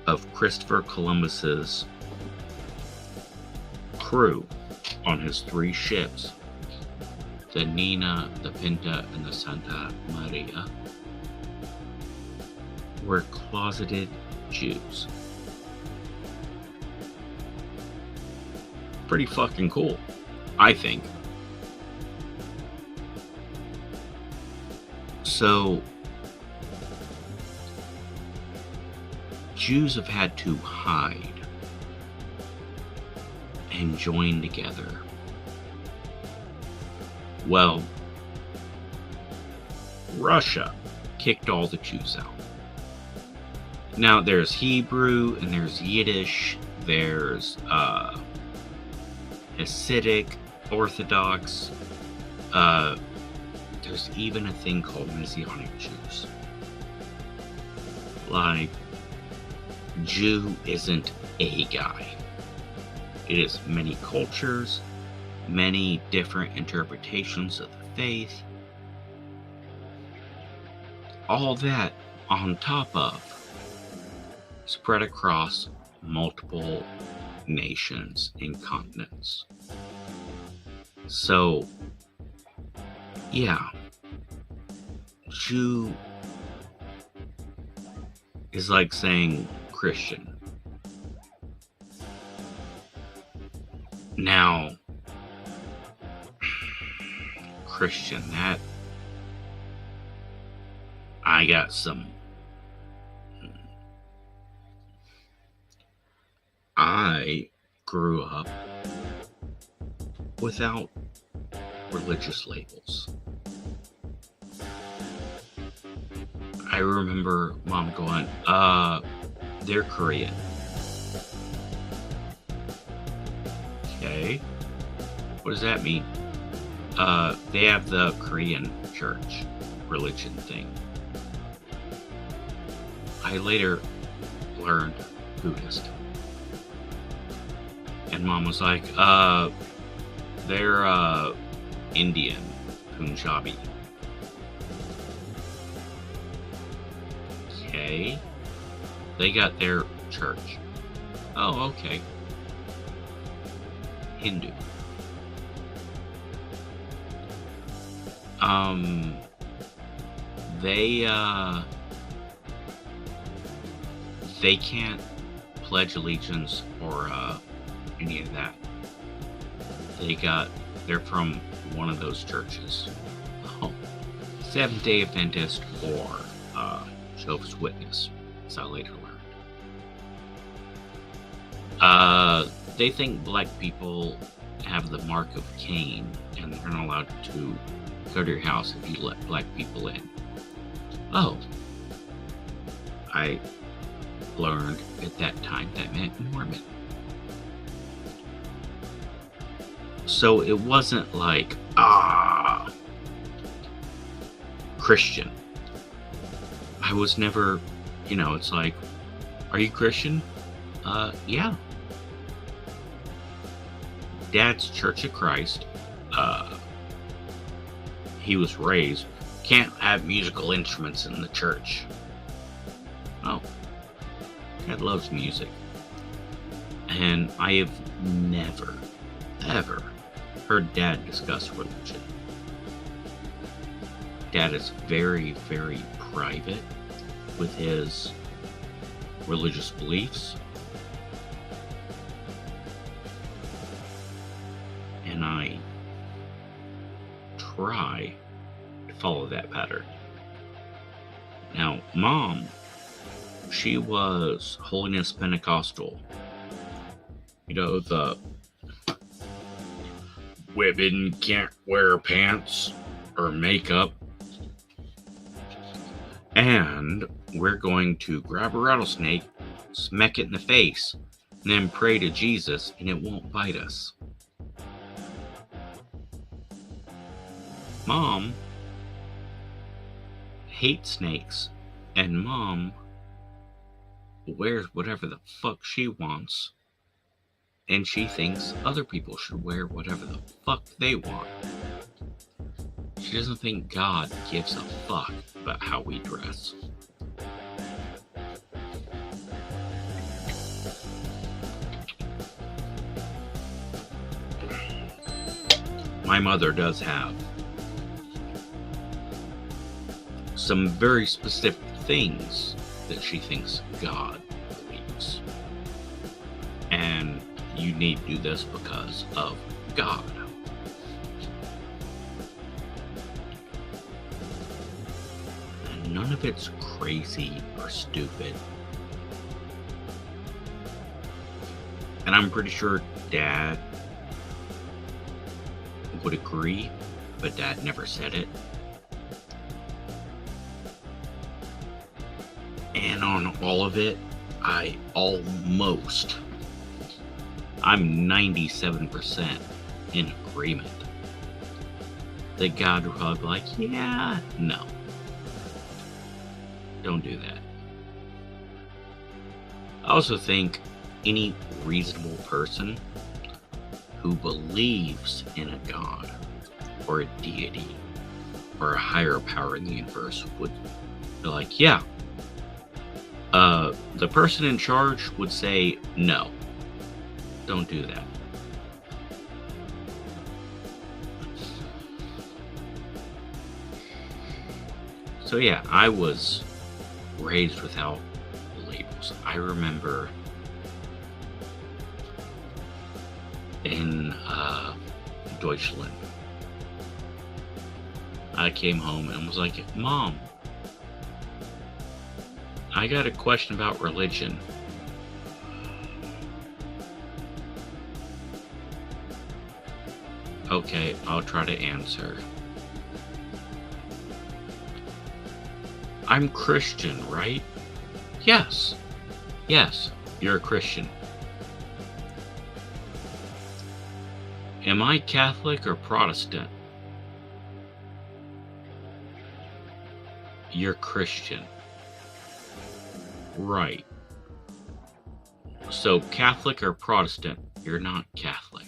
of Christopher Columbus's crew on his 3 ships, the Nina, the Pinta, and the Santa Maria, were closeted Jews. Pretty fucking cool, I think. So, Jews have had to hide and join together. Well, Russia kicked all the Jews out. Now there's Hebrew and there's Yiddish, there's Hasidic, Orthodox, there's even a thing called Messianic Jews. Like, Jew isn't a guy. It is many cultures, many different interpretations of the faith. All that on top of spread across multiple nations and continents. So, yeah, Jew is like saying Christian. Now, Christian, that I got some. I grew up without religious labels. I remember Mom going, they're Korean. Okay. What does that mean? They have the Korean church religion thing. I later learned Buddhist. And Mom was like, they're Indian, Punjabi. Okay. They got their church. Oh, okay. Hindu. They can't pledge allegiance or any of that. They're from one of those churches. Oh, Seventh-day Adventist or Jehovah's Witness, as I later learned. They think black people have the mark of Cain, and they're not allowed to go to your house if you let black people in. Oh. I learned at that time that meant Mormon. So it wasn't like, Christian. I was never, it's like, are you Christian? Yeah. Dad's Church of Christ. He was raised, can't have musical instruments in the church. Oh. Dad loves music. And I have never, ever heard Dad discuss religion. Dad is very, very private with his religious beliefs. And I try to follow that pattern. Now, Mom, she was Holiness Pentecostal. The women can't wear pants or makeup. And we're going to grab a rattlesnake, smack it in the face, and then pray to Jesus, and it won't bite us. Mom hates snakes, and Mom wears whatever the fuck she wants, and she thinks other people should wear whatever the fuck they want. She doesn't think God gives a fuck about how we dress. My mother does have some very specific things that she thinks God believes. And you need to do this because of God. And none of it's crazy or stupid. And I'm pretty sure Dad would agree, but Dad never said it. And on all of it, I'm 97% in agreement. That God would probably be like, yeah, no. Don't do that. I also think any reasonable person who believes in a God or a deity or a higher power in the universe would be like, yeah. The person in charge would say, no, don't do that. So yeah, I was raised without labels. I remember in Deutschland, I came home and was like, Mom, I got a question about religion. Okay, I'll try to answer. I'm Christian, right? Yes. Yes, you're a Christian. Am I Catholic or Protestant? You're Christian. Right. So Catholic or Protestant? You're not Catholic.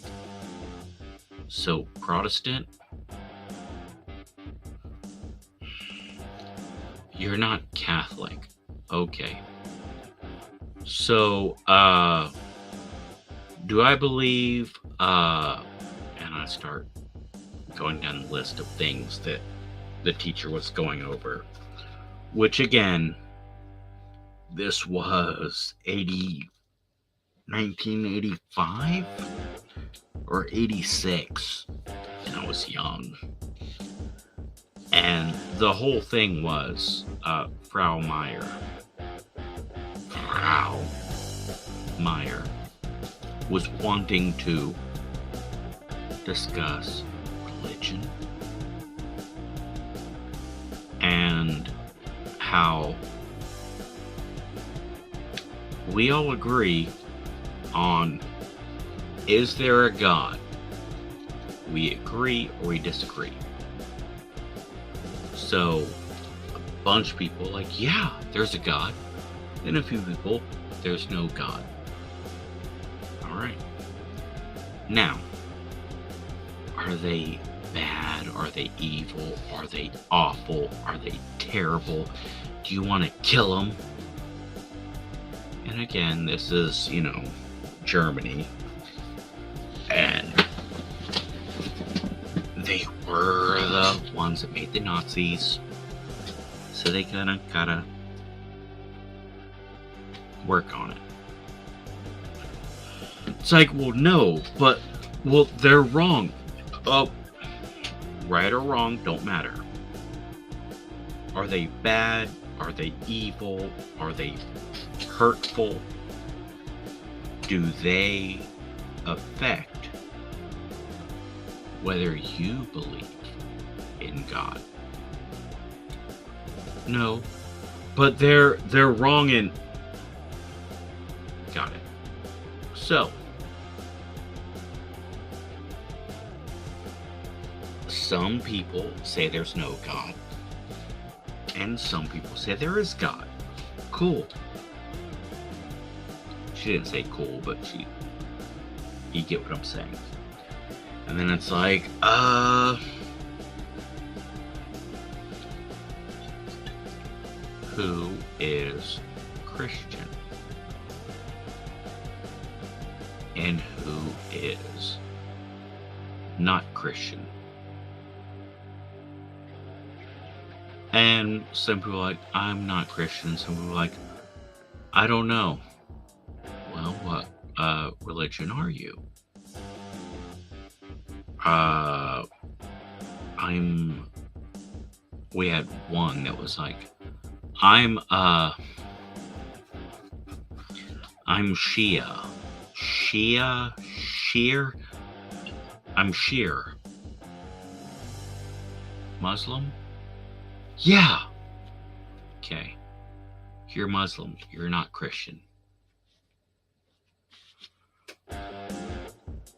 So Protestant? You're not Catholic. Okay. So, do I believe, and I start going down the list of things that the teacher was going over, which again, this was 1985 or 86, and I was young. And the whole thing was, Frau Meyer was wanting to discuss religion and how we all agree on, is there a God? We agree or we disagree. So a bunch of people like, yeah, there's a God. Then a few people, there's no God. All right. Now, are they bad? Are they evil? Are they awful? Are they terrible? Do you want to kill them? And again, this is, Germany. And they were the ones that made the Nazis. So they gotta work on it. It's like, well, no, but, they're wrong. Right or wrong, don't matter. Are they bad? Are they evil? Are they hurtful? Do they affect whether you believe in God? No, but they're wrong in... Got it. So, some people say there's no God, and some people say there is God. Cool. She didn't say cool, but you get what I'm saying. And then it's like, who is Christian? And who is not Christian? And some people are like, I'm not Christian. Some people are like, I don't know. Well, what religion are you? We had one that was like, I'm Shia. Shia, Sheer. I'm Sheer. Muslim? Yeah. Okay. You're Muslim. You're not Christian.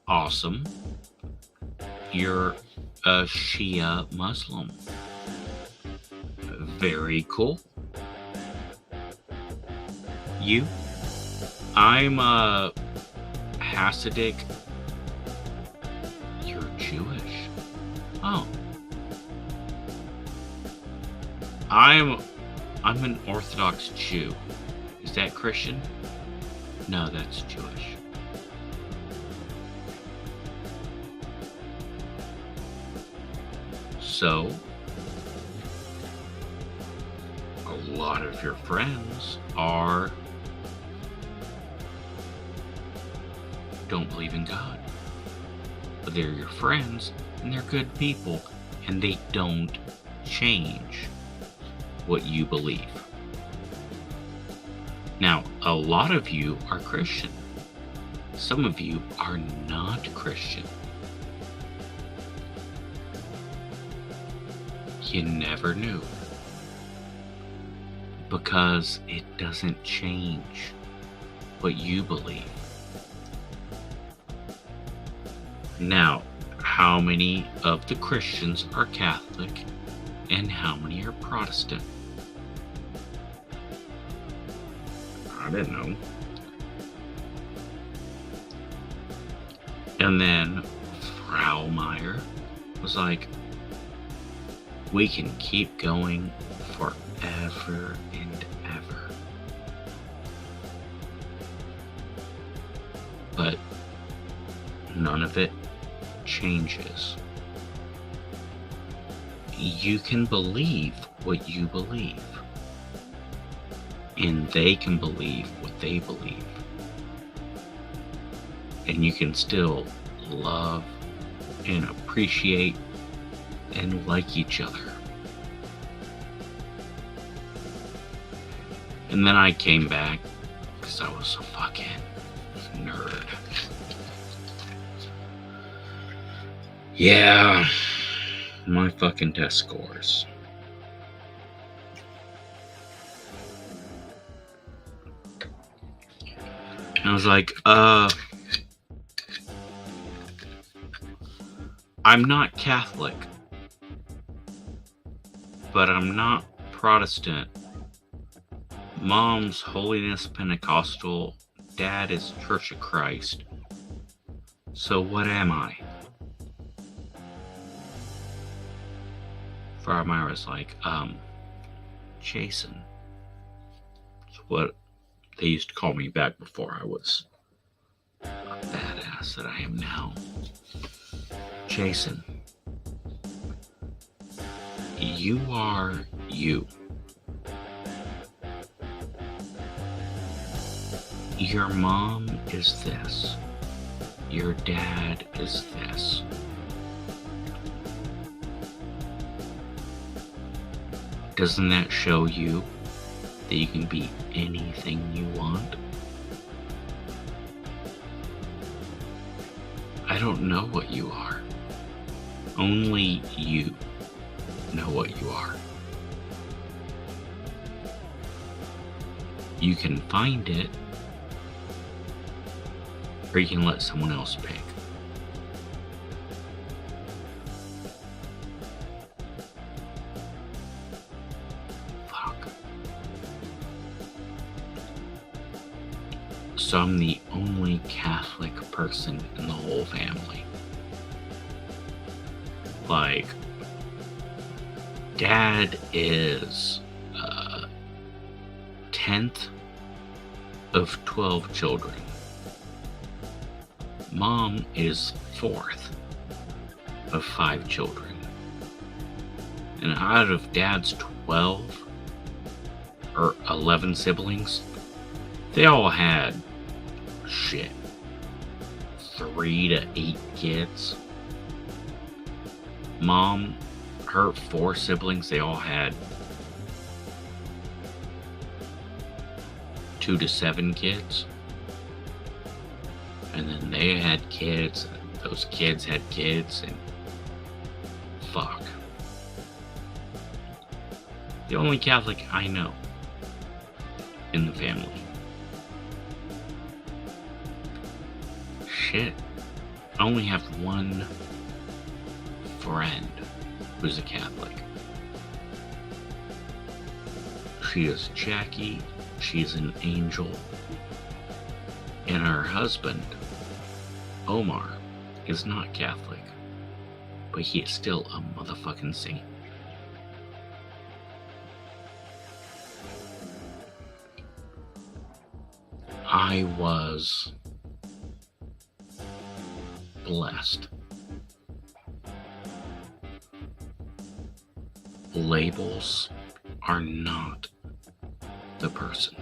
Awesome. You're a Shia Muslim. Very cool. You? I'm a Hasidic. You're Jewish. Oh. I'm an Orthodox Jew. Is that Christian? No, that's Jewish. So, a lot of your friends don't believe in God. But they're your friends, and they're good people, and they don't change what you believe. Now, a lot of you are Christian. Some of you are not Christian. You never knew. Because it doesn't change what you believe. Now, how many of the Christians are Catholic and how many are Protestant? I didn't know. And then Frau Meyer was like, we can keep going forever and ever. But none of it changes. You can believe what you believe, and they can believe what they believe, and you can still love and appreciate and like each other. And then I came back because I was a fucking nerd. Yeah, my fucking test scores. I was like, I'm not Catholic, but I'm not Protestant. Mom's Holiness Pentecostal, Dad is Church of Christ. So what am I? Frau Meyer was like, Jason. It's what they used to call me back before I was a badass that I am now. Jason, you are you. Your mom is this. Your dad is this. Doesn't that show you that you can be anything you want? I don't know what you are. Only you know what you are. You can find it, or you can let someone else pick. Fuck. So I'm the only Catholic person in the whole family. Like, Dad is 10th of 12 children. Mom is 4th of 5 children. And out of Dad's 12 or 11 siblings, they all had 3 to 8 kids. Mom, her 4 siblings, they all had 2 to 7 kids. And then they had kids, and those kids had kids, and fuck. The only Catholic I know in the family. Shit. I only have one friend who's a Catholic. She is Jackie. She's an angel. And her husband, Omar, is not Catholic. But he is still a motherfucking saint. I was blessed. Labels are not the person.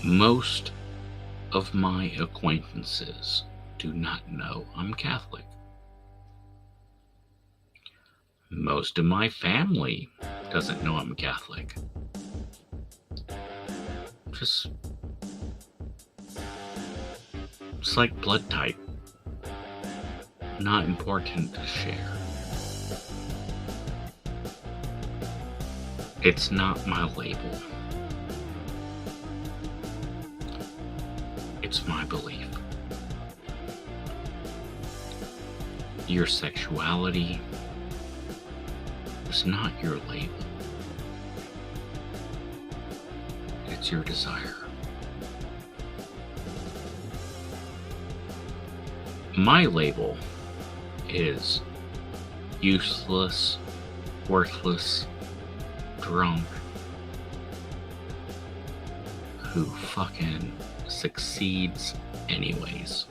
Most of my acquaintances do not know I'm Catholic. Most of my family doesn't know I'm Catholic. It's like blood type. Not important to share. It's not my label. It's my belief. Your sexuality is not your label. It's your desire. My label is useless, worthless, drunk, who fucking succeeds anyways.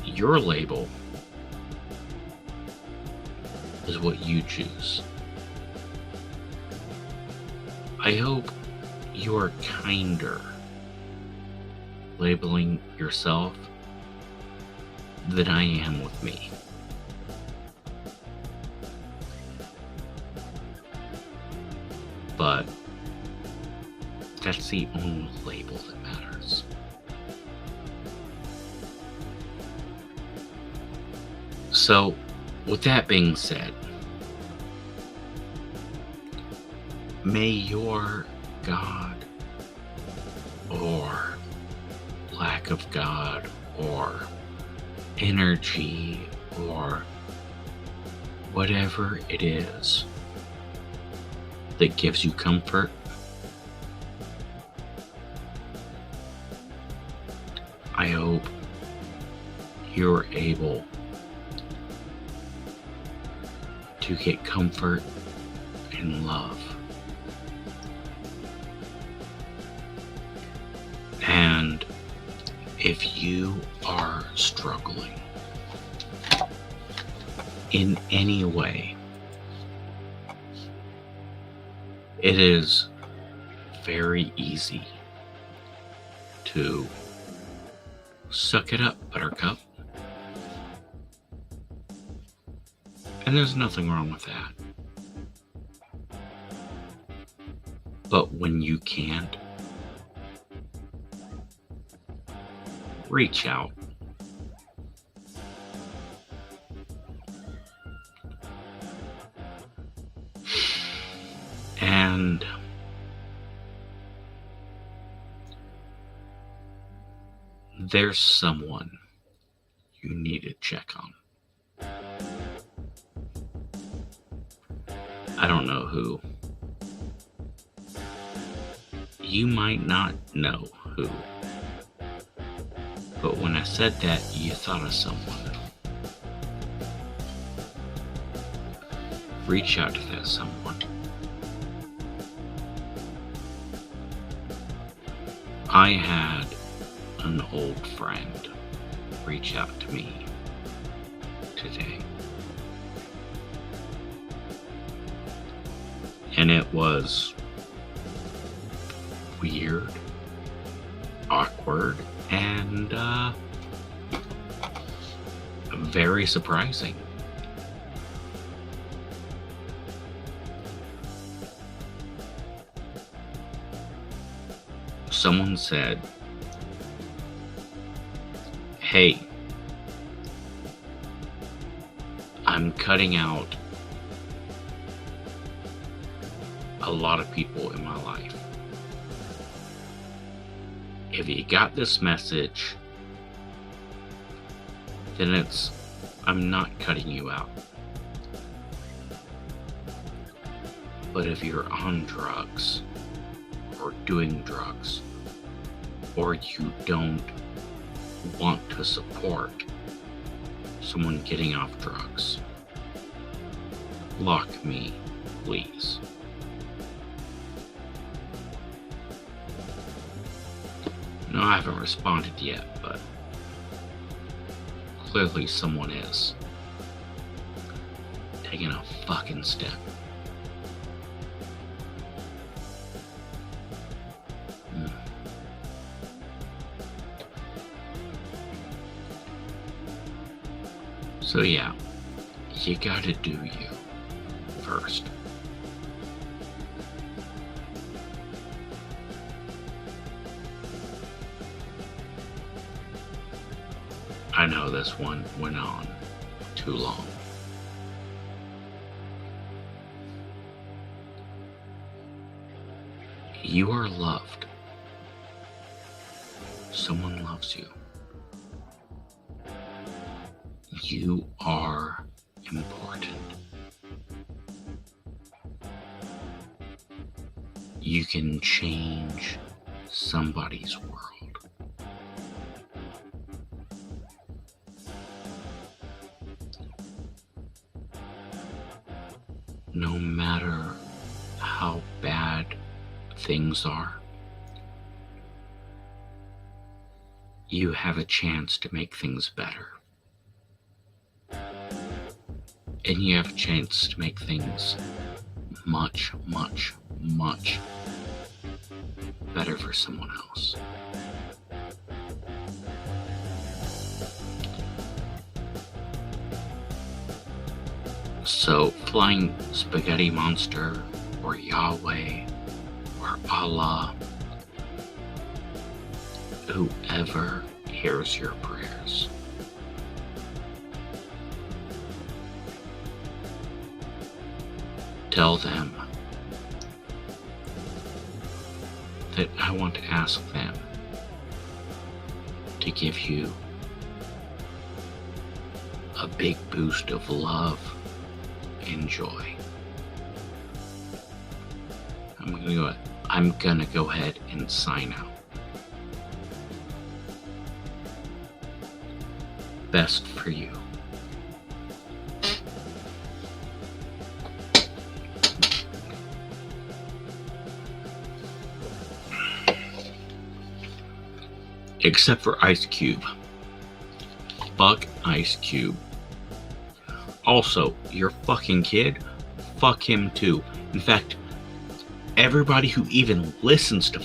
Your label is what you choose. I hope you're kinder labeling yourself than I am with me. But that's the only label that matters. So, with that being said, may your God or lack of God or energy or whatever it is that gives you comfort, I hope you're able to get comfort and love. And if you are struggling in any way, it is very easy to suck it up, buttercup. And there's nothing wrong with that. But when you can't, reach out. And there's someone you need to check on. I don't know who. You might not know who. But when I said that, you thought of someone. Reach out to that someone. I had an old friend reach out to me today. And it was weird, awkward, and very surprising. someone said, hey, I'm cutting out a lot of people in my life. If you got this message, then I'm not cutting you out. But if you're on drugs, or doing drugs, or you don't want to support someone getting off drugs, block me, please. No, I haven't responded yet, but clearly someone is taking a fucking step. So yeah, you gotta do you first. I know this one went on too long. You are loved. Someone loves you. You are important. You can change somebody's world. No matter how bad things are, you have a chance to make things better. And you have a chance to make things much, much, much better for someone else. So, Flying Spaghetti Monster, or Yahweh, or Allah, whoever hears your prayers, tell them that I want to ask them to give you a big boost of love and joy. I'm gonna go ahead and sign out. Best for you. Except for Ice Cube. Fuck Ice Cube. Also, your fucking kid, fuck him too. In fact, everybody who even listens to